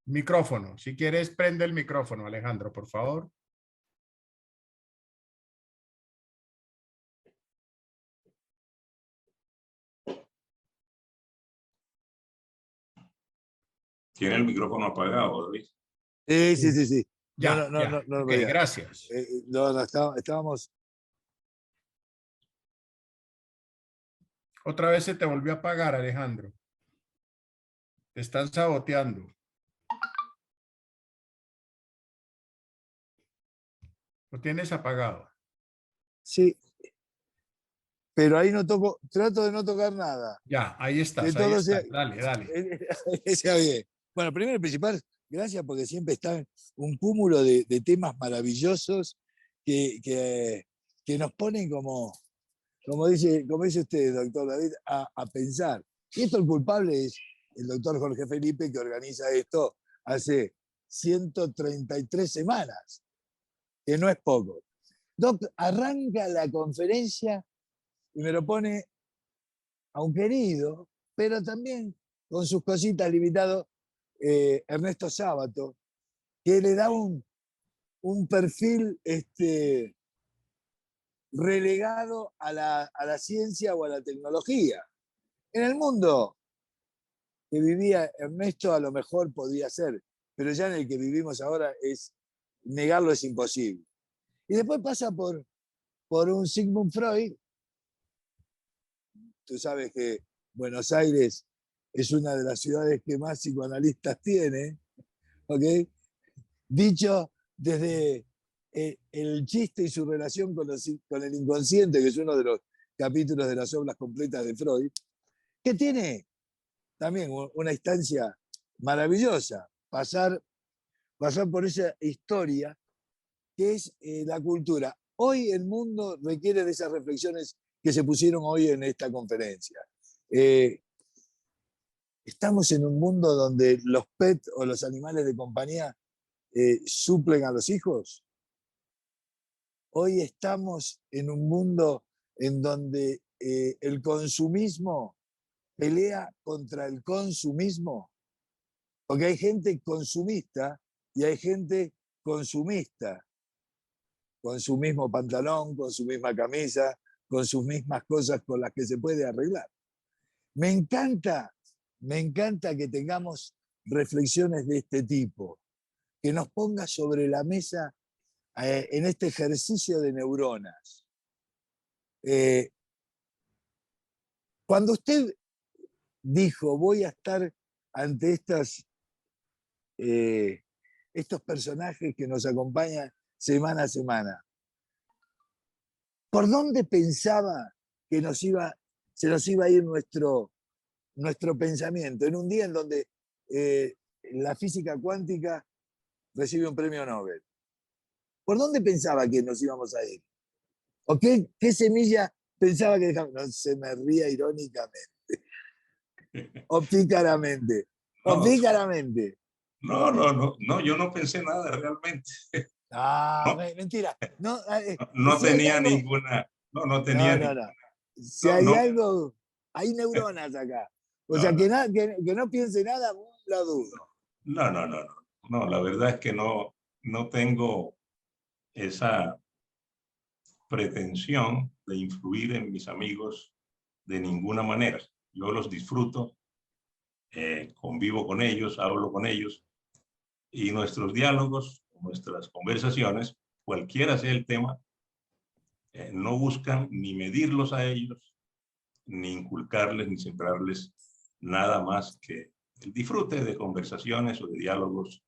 B: Micrófono. Si quieres, prende el micrófono, Alejandro, por favor.
C: ¿Tiene el micrófono apagado, David?
E: Sí.
B: Ya,
E: No,
B: ok, gracias.
E: Estábamos.
B: Otra vez se te volvió a apagar, Alejandro. Te están saboteando. ¿Lo tienes apagado?
E: Sí. Pero ahí no toco, trato de no tocar nada.
B: Ya, ahí estás.
E: Que todo sea,
B: Dale.
E: sea bien. Bueno, primero y principal, gracias, porque siempre está un cúmulo de temas maravillosos que nos ponen como dice usted, doctor David, a pensar. Y esto el culpable es el doctor Jorge Felipe, que organiza esto hace 133 semanas, que no es poco. Doc, arranca la conferencia y me lo pone a un querido, pero también con sus cositas limitado, Ernesto Sábato, que le da un perfil relegado a la ciencia o a la tecnología. En el mundo que vivía Ernesto a lo mejor podría ser, pero ya en el que vivimos ahora negarlo es imposible. Y después pasa por un Sigmund Freud. Tú sabes que Buenos Aires es una de las ciudades que más psicoanalistas tiene, ¿ok? Dicho desde el chiste y su relación con el inconsciente, que es uno de los capítulos de las obras completas de Freud, que tiene también una instancia maravillosa, pasar por esa historia que es la cultura. Hoy el mundo requiere de esas reflexiones que se pusieron hoy en esta conferencia. Estamos en un mundo donde los pets o los animales de compañía suplen a los hijos. Hoy estamos en un mundo en donde el consumismo pelea contra el consumismo, porque hay gente consumista y hay gente consumista, con su mismo pantalón, con su misma camisa, con sus mismas cosas con las que se puede arreglar. Me encanta que tengamos reflexiones de este tipo, que nos ponga sobre la mesa en este ejercicio de neuronas. Cuando usted dijo, voy a estar ante estos personajes que nos acompañan semana a semana, ¿por dónde pensaba que se nos iba a ir nuestro pensamiento? En un día en donde la física cuántica recibe un premio Nobel. ¿Por dónde pensaba que nos íbamos a ir? ¿O qué semilla pensaba que dejamos? No se me ría irónicamente. O pícaramente. O pícaramente.
C: No, yo no pensé nada realmente.
E: Ah,
C: No,
E: mentira.
C: no
E: si hay
C: tenía
E: algo,
C: ninguna, no tenía
E: no.
C: ninguna.
E: Si hay
C: No,
E: algo, hay neuronas acá. O sea, que no piense nada, lo dudo.
C: no, la verdad es que no tengo esa pretensión de influir en mis amigos de ninguna manera. Yo los disfruto, convivo con ellos, hablo con ellos, y nuestros diálogos, nuestras conversaciones, cualquiera sea el tema, no buscan ni medirlos a ellos, ni inculcarles, ni sembrarles nada más que el disfrute de conversaciones o de diálogos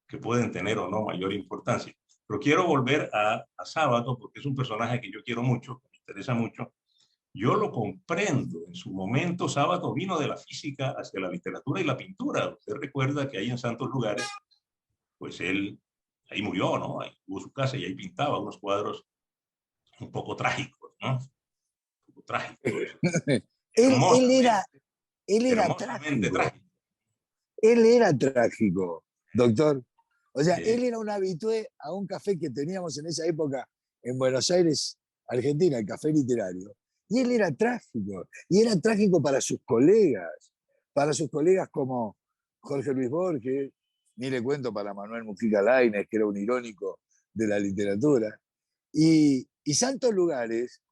C: que pueden tener o no mayor importancia. Pero quiero volver a Sábato, porque es un personaje que yo quiero mucho, que me interesa mucho. Yo lo comprendo. En su momento, Sábato vino de la física hacia la literatura y la pintura. Usted recuerda que ahí en Santos Lugares, pues él ahí murió, ¿no? Ahí tuvo su casa y ahí pintaba unos cuadros un poco trágicos, ¿no? Un poco trágicos.
E: Él era trágico. Él era trágico, doctor. O sea, él era un habitué a un café que teníamos en esa época en Buenos Aires, Argentina, el café literario. Y él era trágico. Y era trágico para sus colegas como Jorge Luis Borges, ni le cuento para Manuel Mujica Lainez, que era un irónico de la literatura. Y Santos Lugares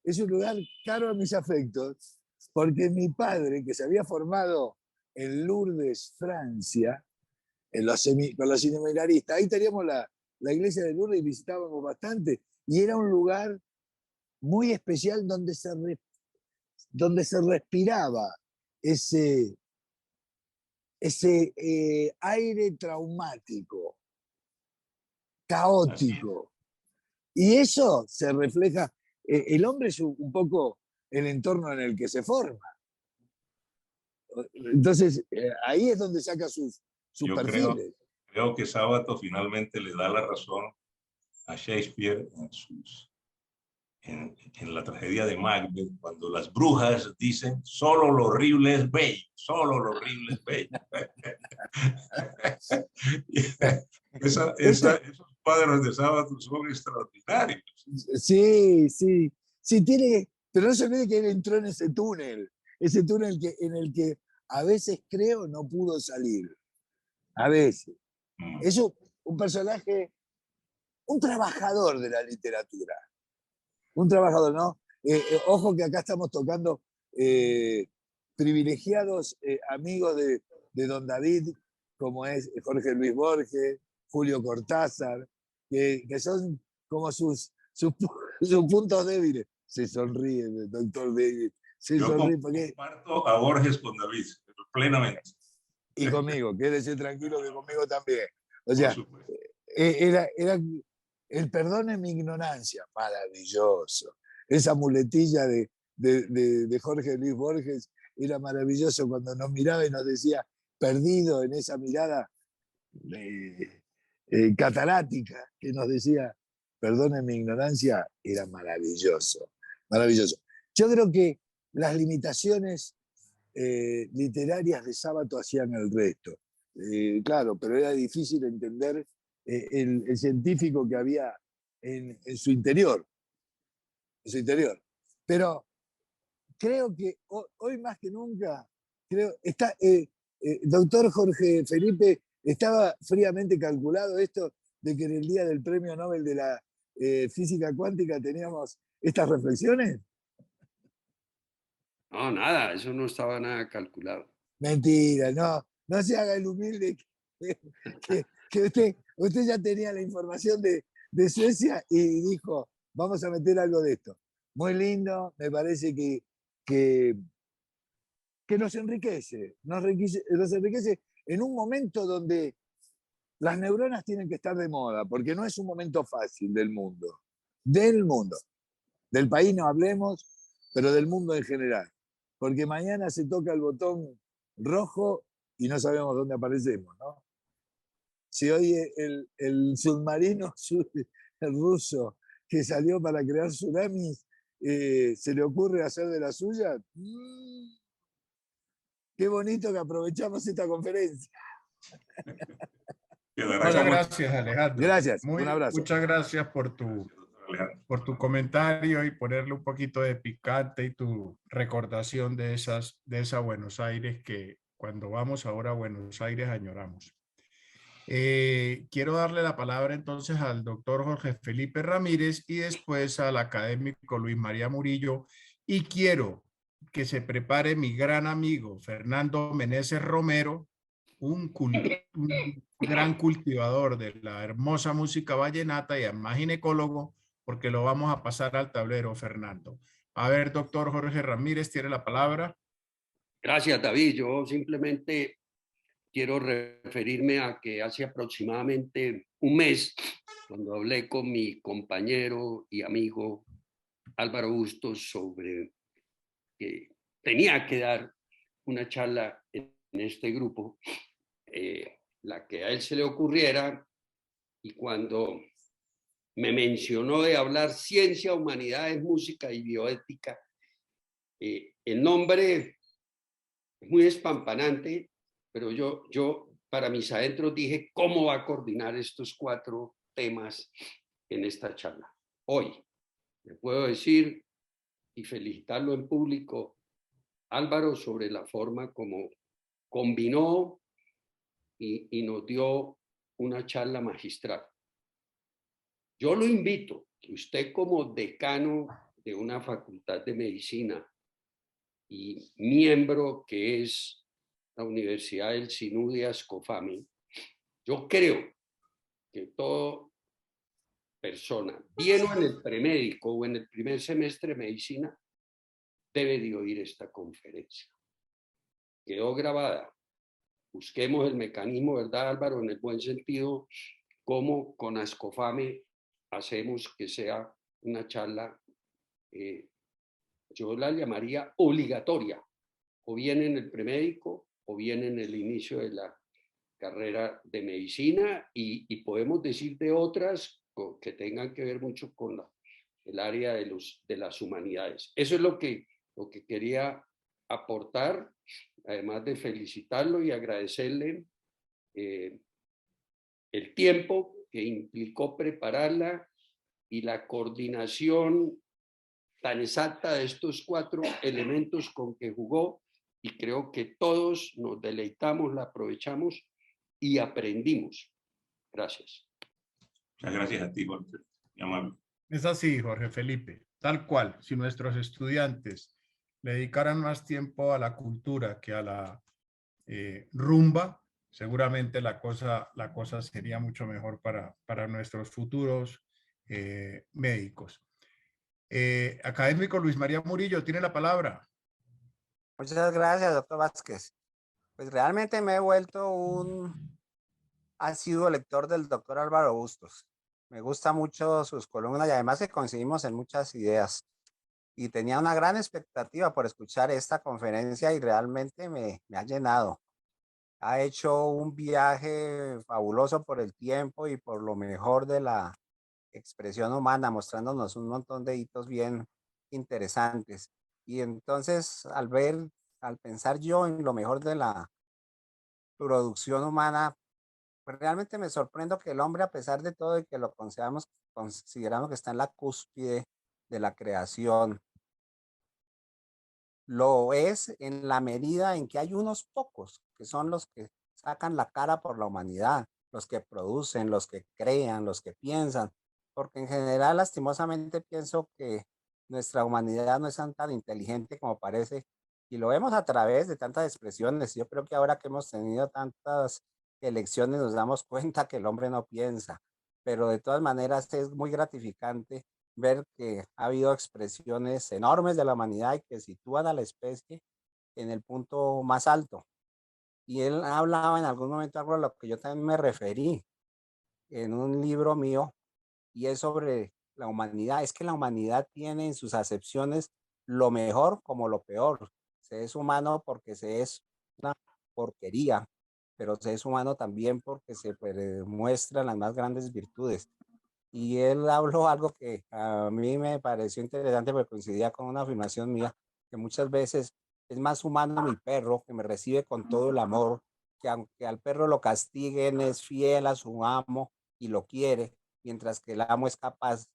E: es un lugar caro a mis afectos, porque mi padre, que se había formado en Lourdes, Francia, con los seminaristas, ahí teníamos la iglesia de Lourdes y visitábamos bastante, y era un lugar muy especial donde se respiraba ese aire traumático, caótico. Y eso se refleja, el hombre es un poco el entorno en el que se forma. Entonces, ahí es donde saca sus perfiles.
C: Creo que Sábato finalmente le da la razón a Shakespeare en la tragedia de Macbeth, cuando las brujas dicen, solo lo horrible es bello, solo lo horrible es bello. Esos cuadros de Sábato son extraordinarios.
E: Sí, pero no se olvide que él entró en ese túnel en el que a veces creo no pudo salir. A veces. Es un personaje, un trabajador de la literatura. Un trabajador, ¿no? Ojo que acá estamos tocando privilegiados amigos de don David, como es Jorge Luis Borges, Julio Cortázar, que son como sus puntos débiles. Se sonríe el doctor David.
C: Yo comparto a Borges con David. Plenamente.
E: Y conmigo, quédese tranquilo que conmigo también. O sea,
C: Por supuesto.
E: era el perdón en mi ignorancia, maravilloso. Esa muletilla de Jorge Luis Borges era maravilloso cuando nos miraba y nos decía, perdido en esa mirada catalática, que nos decía, perdón en mi ignorancia, era maravilloso, maravilloso. Yo creo que las limitaciones literarias de Sábato hacían el resto. Claro, pero era difícil entender el científico que había en su interior. En su interior. Pero creo que hoy más que nunca, doctor Jorge Felipe, ¿estaba fríamente calculado esto de que en el día del Premio Nobel de la Física Cuántica teníamos estas reflexiones?
A: No, nada, eso no estaba nada calculado.
E: Mentira, no se haga el humilde que usted ya tenía la información de Suecia y dijo, vamos a meter algo de esto. Muy lindo, me parece que nos enriquece en un momento donde las neuronas tienen que estar de moda, porque no es un momento fácil del mundo. Del país no hablemos, pero del mundo en general. Porque mañana se toca el botón rojo y no sabemos dónde aparecemos, ¿no? Si hoy el submarino el ruso que salió para crear tsunamis se le ocurre hacer de la suya, qué bonito que aprovechamos esta conferencia.
B: Muchas gracias, Alejandro.
E: Gracias, un abrazo.
B: Muchas gracias por tu comentario y ponerle un poquito de picante y tu recordación de esa Buenos Aires que cuando vamos ahora a Buenos Aires añoramos. Quiero darle la palabra entonces al doctor Jorge Felipe Ramírez y después al académico Luis María Murillo, y quiero que se prepare mi gran amigo Fernando Meneses Romero, un gran cultivador de la hermosa música vallenata y además ginecólogo, porque lo vamos a pasar al tablero, Fernando. A ver, doctor Jorge Ramírez, tiene la palabra.
A: Gracias, David. Yo simplemente quiero referirme a que hace aproximadamente un mes, cuando hablé con mi compañero y amigo Álvaro Bustos sobre que tenía que dar una charla en este grupo, la que a él se le ocurriera, y cuando me mencionó de hablar ciencia, humanidades, música y bioética, el nombre es muy espampanante, pero yo para mis adentros dije, ¿cómo va a coordinar estos 4 temas en esta charla? Hoy le puedo decir y felicitarlo en público, Álvaro, sobre la forma como combinó y nos dio una charla magistral. Yo lo invito, que usted como decano de una facultad de medicina y miembro que es la Universidad del Sinú de Ascofame, yo creo que toda persona, bien o en el premédico o en el primer semestre de medicina, debe de oír esta conferencia. Quedó grabada. Busquemos el mecanismo, ¿verdad, Álvaro? En el buen sentido, cómo con Ascofame hacemos que sea una charla, yo la llamaría obligatoria, o bien en el premédico o bien en el inicio de la carrera de medicina, y podemos decir de otras que tengan que ver mucho con el área de las humanidades. Eso es lo que quería aportar, además de felicitarlo y agradecerle el tiempo que implicó prepararla y la coordinación tan exacta de estos 4 elementos con que jugó, y creo que todos nos deleitamos, la aprovechamos y aprendimos. Gracias.
C: Muchas gracias a ti, Jorge. Muy amable.
B: Es así, Jorge Felipe, tal cual. Si nuestros estudiantes le dedicaran más tiempo a la cultura que a la rumba, seguramente la cosa sería mucho mejor para nuestros futuros médicos. Académico Luis María Murillo, tiene la palabra.
F: Muchas gracias, doctor Vázquez. Pues realmente me he vuelto un asiduo lector del doctor Álvaro Bustos. Me gusta mucho sus columnas y además que coincidimos en muchas ideas. Y tenía una gran expectativa por escuchar esta conferencia y realmente me ha llenado. Ha hecho un viaje fabuloso por el tiempo y por lo mejor de la expresión humana, mostrándonos un montón de hitos bien interesantes. Y entonces, al pensar yo en lo mejor de la producción humana, pues realmente me sorprendo que el hombre, a pesar de todo y que lo consideramos que está en la cúspide de la creación, lo es en la medida en que hay unos pocos que son los que sacan la cara por la humanidad, los que producen, los que crean, los que piensan, porque en general, lastimosamente, pienso que nuestra humanidad no es tan inteligente como parece y lo vemos a través de tantas expresiones. Yo creo que ahora que hemos tenido tantas elecciones nos damos cuenta que el hombre no piensa, pero de todas maneras es muy gratificante ver que ha habido expresiones enormes de la humanidad y que sitúan a la especie en el punto más alto. Y él hablaba en algún momento algo a lo que yo también me referí en un libro mío, y es sobre la humanidad. Es que la humanidad tiene en sus acepciones lo mejor como lo peor. Se es humano porque se es una porquería, pero se es humano también porque se muestran las más grandes virtudes. Y él habló algo que a mí me pareció interesante porque coincidía con una afirmación mía, que muchas veces es más humano mi perro, que me recibe con todo el amor, que aunque al perro lo castiguen, es fiel a su amo y lo quiere, mientras que el amo es capaz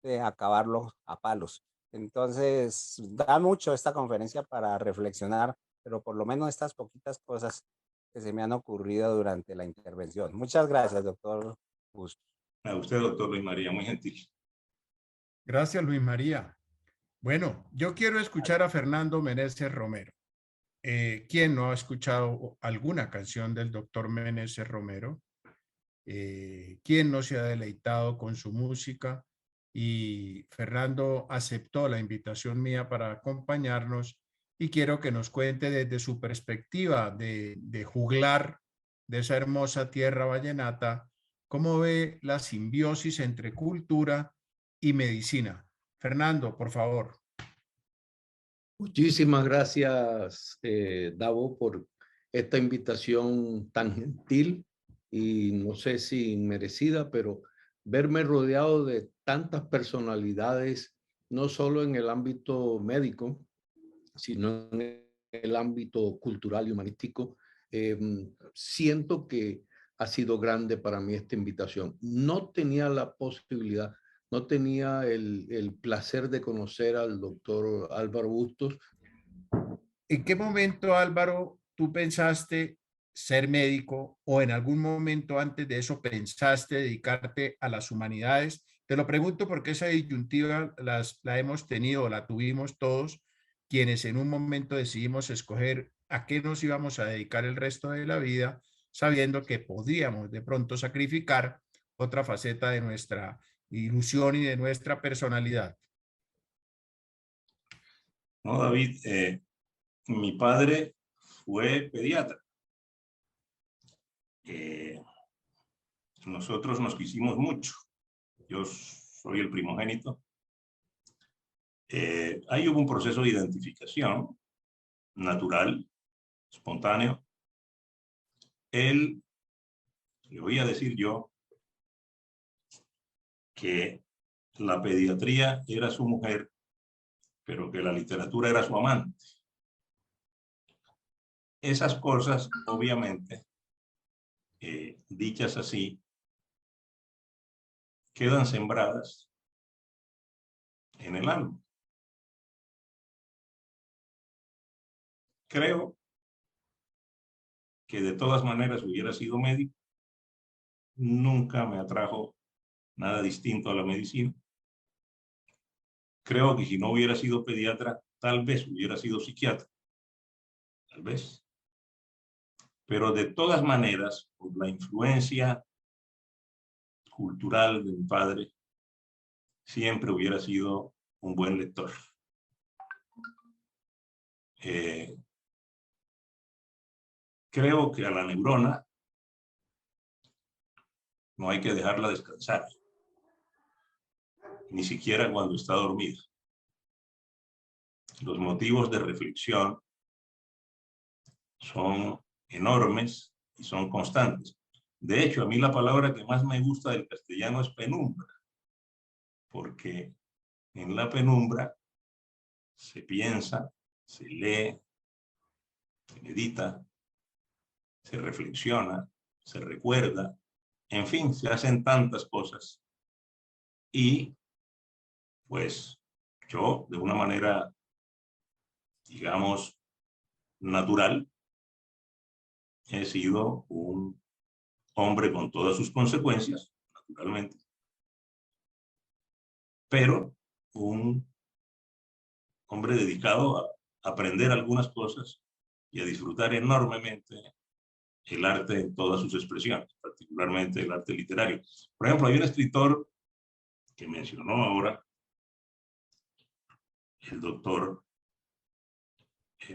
F: de acabarlo a palos. Entonces, da mucho esta conferencia para reflexionar, pero por lo menos estas poquitas cosas que se me han ocurrido durante la intervención. Muchas gracias, doctor Bustos.
C: A usted, doctor Luis María, muy gentil.
B: Gracias, Luis María. Bueno, yo quiero escuchar a Fernando Meneses Romero. ¿Quién no ha escuchado alguna canción del doctor Meneses Romero? ¿Quién no se ha deleitado con su música? Y Fernando aceptó la invitación mía para acompañarnos y quiero que nos cuente desde su perspectiva de juglar de esa hermosa tierra vallenata, cómo ve la simbiosis entre cultura y medicina. Fernando, por favor.
A: Muchísimas gracias, Davo, por esta invitación tan gentil y no sé si merecida, pero verme rodeado de tantas personalidades, no solo en el ámbito médico, sino en el ámbito cultural y humanístico, siento que ha sido grande para mí esta invitación. No tenía la posibilidad, no tenía el placer de conocer al doctor Álvaro Bustos.
B: ¿En qué momento, Álvaro, tú pensaste ser médico o en algún momento antes de eso pensaste dedicarte a las humanidades? Te lo pregunto porque esa disyuntiva la hemos tenido, la tuvimos todos, quienes en un momento decidimos escoger a qué nos íbamos a dedicar el resto de la vida, sabiendo que podíamos de pronto sacrificar otra faceta de nuestra ilusión y de nuestra personalidad.
C: No, David, mi padre fue pediatra. Nosotros nos quisimos mucho. Yo soy el primogénito. Ahí hubo un proceso de identificación natural, espontáneo. Él, le voy a decir yo, que la pediatría era su mujer, pero que la literatura era su amante. Esas cosas, obviamente, dichas así, quedan sembradas en el alma. Creo que de todas maneras hubiera sido médico. Nunca me atrajo nada distinto a la medicina. Creo que si no hubiera sido pediatra, tal vez hubiera sido psiquiatra. Tal vez. Pero de todas maneras, por la influencia cultural de mi padre, siempre hubiera sido un buen lector. creo que a la neurona no hay que dejarla descansar, ni siquiera cuando está dormida. Los motivos de reflexión son enormes y son constantes. De hecho, a mí la palabra que más me gusta del castellano es penumbra, porque en la penumbra se piensa, se lee, se medita, se reflexiona, se recuerda, en fin, se hacen tantas cosas. Y pues yo, de una manera, digamos, natural, he sido un hombre con todas sus consecuencias, naturalmente, pero un hombre dedicado a aprender algunas cosas y a disfrutar enormemente el arte en todas sus expresiones, particularmente el arte literario. Por ejemplo, hay un escritor que mencionó ahora, el doctor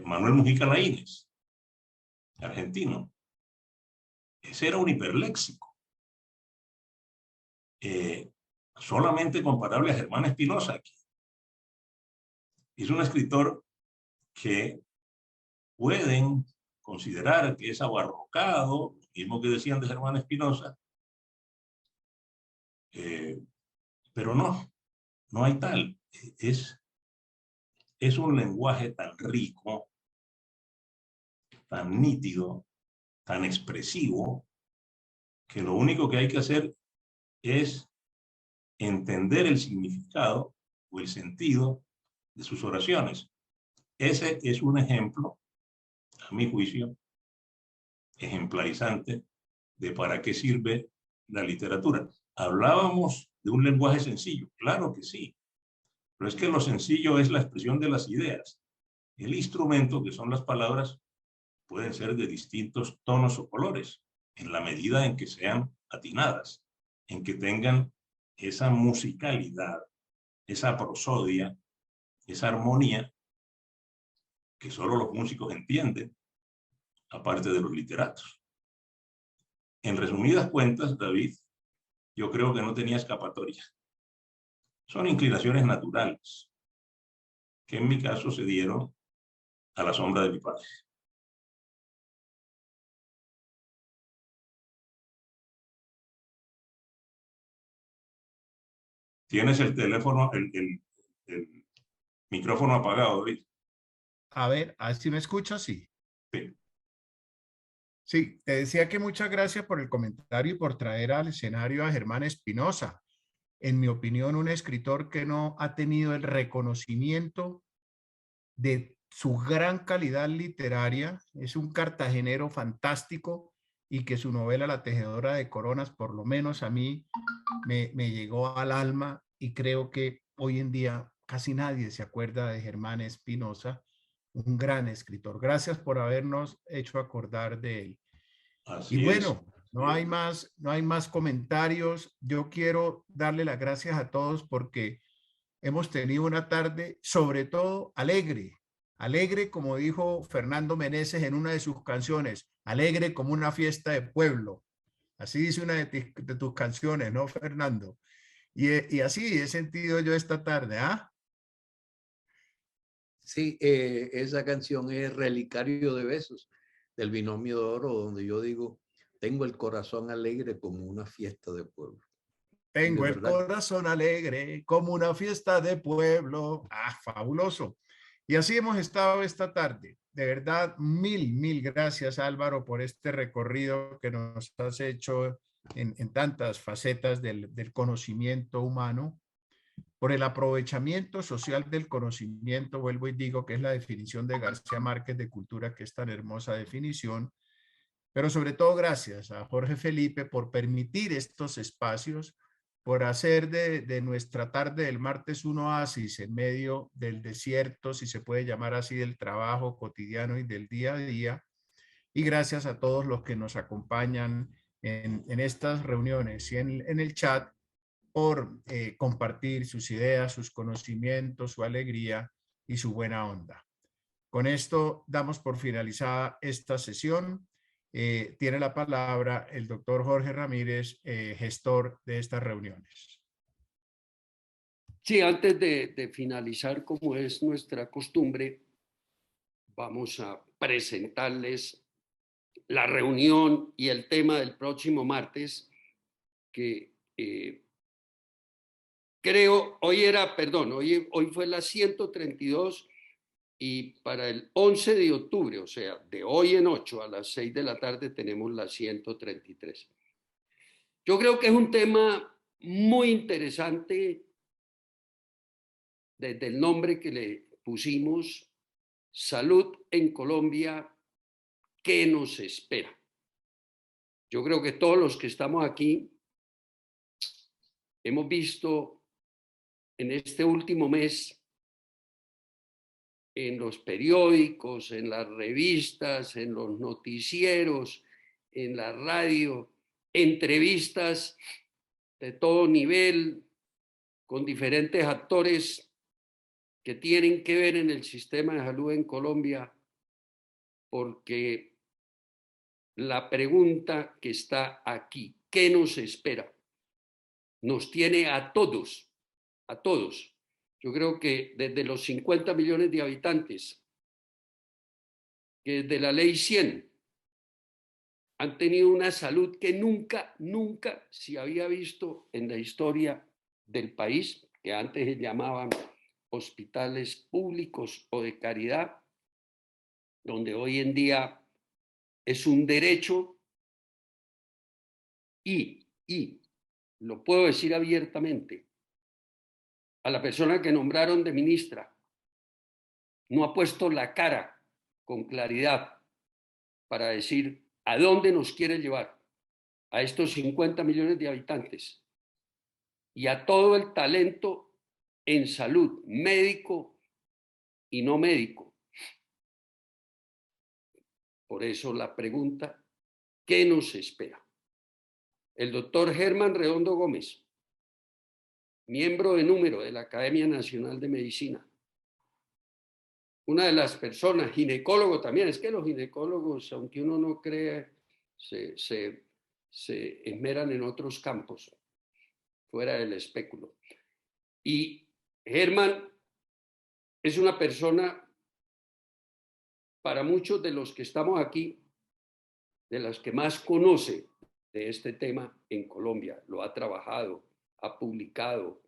C: Manuel Mujica Laínez, argentino. Ese era un hiperléxico, solamente comparable a Germán Espinosa aquí. Es un escritor que pueden considerar que es abarrocado, mismo que decían de Germán Espinosa, pero no hay tal. Es un lenguaje tan rico, tan nítido, tan expresivo, que lo único que hay que hacer es entender el significado o el sentido de sus oraciones. Ese es un ejemplo, a mi juicio, ejemplarizante de para qué sirve la literatura. Hablábamos de un lenguaje sencillo, claro que sí, pero es que lo sencillo es la expresión de las ideas. El instrumento, que son las palabras, pueden ser de distintos tonos o colores, en la medida en que sean atinadas, en que tengan esa musicalidad, esa prosodia, esa armonía que solo los músicos entienden, aparte de los literatos. En resumidas cuentas, David, yo creo que no tenía escapatoria. Son inclinaciones naturales, que en mi caso se dieron a la sombra de mi padre. Tienes el teléfono, el micrófono apagado, David.
B: A ver, ¿así me escuchas? Sí.
C: Sí.
B: Sí, te decía que muchas gracias por el comentario y por traer al escenario a Germán Espinosa. En mi opinión, un escritor que no ha tenido el reconocimiento de su gran calidad literaria, es un cartagenero fantástico y que su novela La tejedora de coronas, por lo menos a mí, me llegó al alma y creo que hoy en día casi nadie se acuerda de Germán Espinosa, un gran escritor. Gracias por habernos hecho acordar de él. Y
C: Así es.
B: bueno, no hay más comentarios. Yo quiero darle las gracias a todos porque hemos tenido una tarde sobre todo alegre, alegre como dijo Fernando Meneses en una de sus canciones, alegre como una fiesta de pueblo. Así dice una de tus canciones, ¿no, Fernando? Y así he sentido yo esta tarde, ¿ah?
G: Sí, esa canción es Relicario de Besos, del Binomio de Oro, donde yo digo, tengo el corazón alegre como una fiesta de pueblo.
B: Tengo el corazón alegre como una fiesta de pueblo. Ah, fabuloso. Y así hemos estado esta tarde. De verdad, mil gracias, Álvaro, por este recorrido que nos has hecho en tantas facetas del conocimiento humano, por el aprovechamiento social del conocimiento, vuelvo y digo que es la definición de García Márquez de cultura, que es tan hermosa definición, pero sobre todo gracias a Jorge Felipe por permitir estos espacios, por hacer de nuestra tarde del martes un oasis en medio del desierto, si se puede llamar así, del trabajo cotidiano y del día a día. Y gracias a todos los que nos acompañan en estas reuniones y en el chat por compartir sus ideas, sus conocimientos, su alegría y su buena onda. Con esto damos por finalizada esta sesión tiene la palabra el doctor Jorge Ramírez, gestor de estas reuniones.
A: Sí, antes de finalizar, como es nuestra costumbre, vamos a presentarles la reunión y el tema del próximo martes, que creo, hoy fue la 132 y para el 11 de octubre, o sea, de hoy en 8 a las 6 de la tarde tenemos la 133. Yo creo que es un tema muy interesante desde el nombre que le pusimos, Salud en Colombia, ¿qué nos espera? Yo creo que todos los que estamos aquí hemos visto en este último mes en los periódicos, en las revistas, en los noticieros, en la radio, entrevistas de todo nivel con diferentes actores que tienen que ver en el sistema de salud en Colombia, porque la pregunta que está aquí, ¿qué nos espera? Nos tiene a todos, a todos. Yo creo que desde los 50 millones de habitantes, que desde la ley 100 han tenido una salud que nunca se había visto en la historia del país, que antes se llamaban hospitales públicos o de caridad, donde hoy en día es un derecho y lo puedo decir abiertamente, a la persona que nombraron de ministra no ha puesto la cara con claridad para decir a dónde nos quiere llevar a estos 50 millones de habitantes y a todo el talento en salud, médico y no médico. Por eso la pregunta, ¿qué nos espera? El doctor Germán Redondo Gómez, miembro de número de la Academia Nacional de Medicina, una de las personas, ginecólogo también, es que los ginecólogos, aunque uno no cree, se esmeran en otros campos, fuera del espéculo. Y Germán es una persona, para muchos de los que estamos aquí, de las que más conoce de este tema en Colombia. Lo ha trabajado, ha publicado,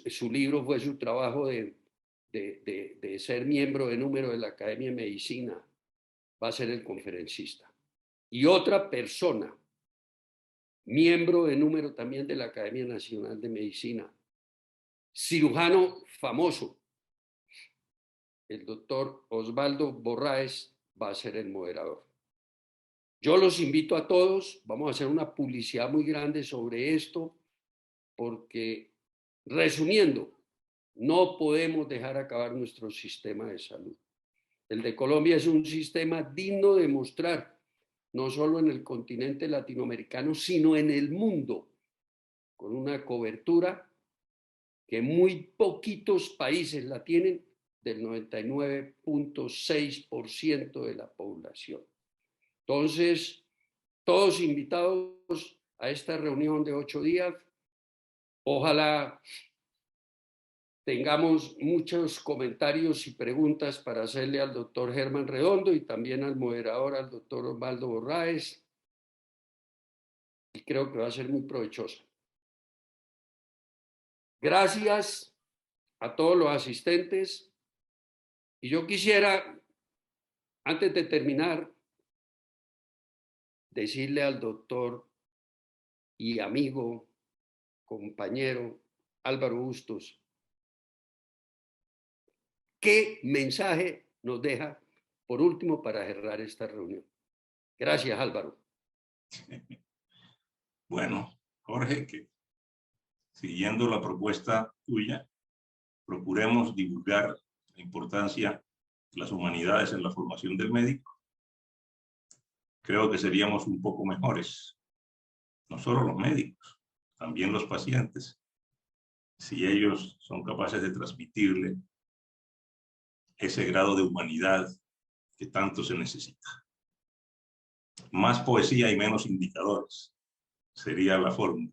A: su libro fue su trabajo de ser miembro de número de la Academia de Medicina, va a ser el conferencista. Y otra persona, miembro de número también de la Academia Nacional de Medicina, cirujano famoso, el doctor Osvaldo Borraes, va a ser el moderador. Yo los invito a todos, vamos a hacer una publicidad muy grande sobre esto, porque resumiendo, no podemos dejar acabar nuestro sistema de salud. El de Colombia es un sistema digno de mostrar, no solo en el continente latinoamericano, sino en el mundo, con una cobertura que muy poquitos países la tienen, del 99.6% de la población. Entonces, todos invitados a esta reunión de 8 días. Ojalá tengamos muchos comentarios y preguntas para hacerle al doctor Germán Redondo y también al moderador, al doctor Osvaldo Borraes. Y creo que va a ser muy provechoso. Gracias a todos los asistentes. Y yo quisiera, antes de terminar, decirle al doctor y amigo, compañero Álvaro Bustos, ¿qué mensaje nos deja por último para cerrar esta reunión? Gracias, Álvaro.
C: Bueno, Jorge, que siguiendo la propuesta tuya, procuremos divulgar la importancia de las humanidades en la formación del médico. Creo que seríamos un poco mejores, no solo los médicos, también los pacientes, si ellos son capaces de transmitirle ese grado de humanidad que tanto se necesita. Más poesía y menos indicadores. Sería la fórmula.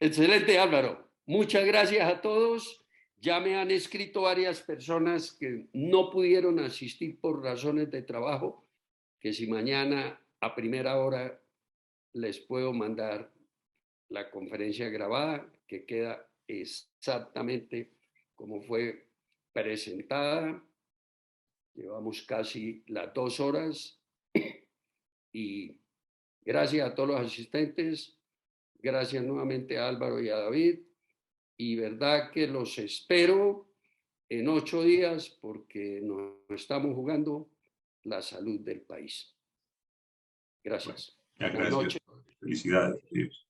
A: Excelente, Álvaro. Muchas gracias a todos. Ya me han escrito varias personas que no pudieron asistir por razones de trabajo, que si mañana a primera hora les puedo mandar la conferencia grabada, que queda exactamente como fue presentada. Llevamos casi las 2 horas y gracias a todos los asistentes. Gracias nuevamente a Álvaro y a David. Y verdad que los espero en 8 días porque nos estamos jugando la salud del país. Gracias.
C: Bueno,
A: Buenas
C: gracias.
A: noches.
C: Felicidades.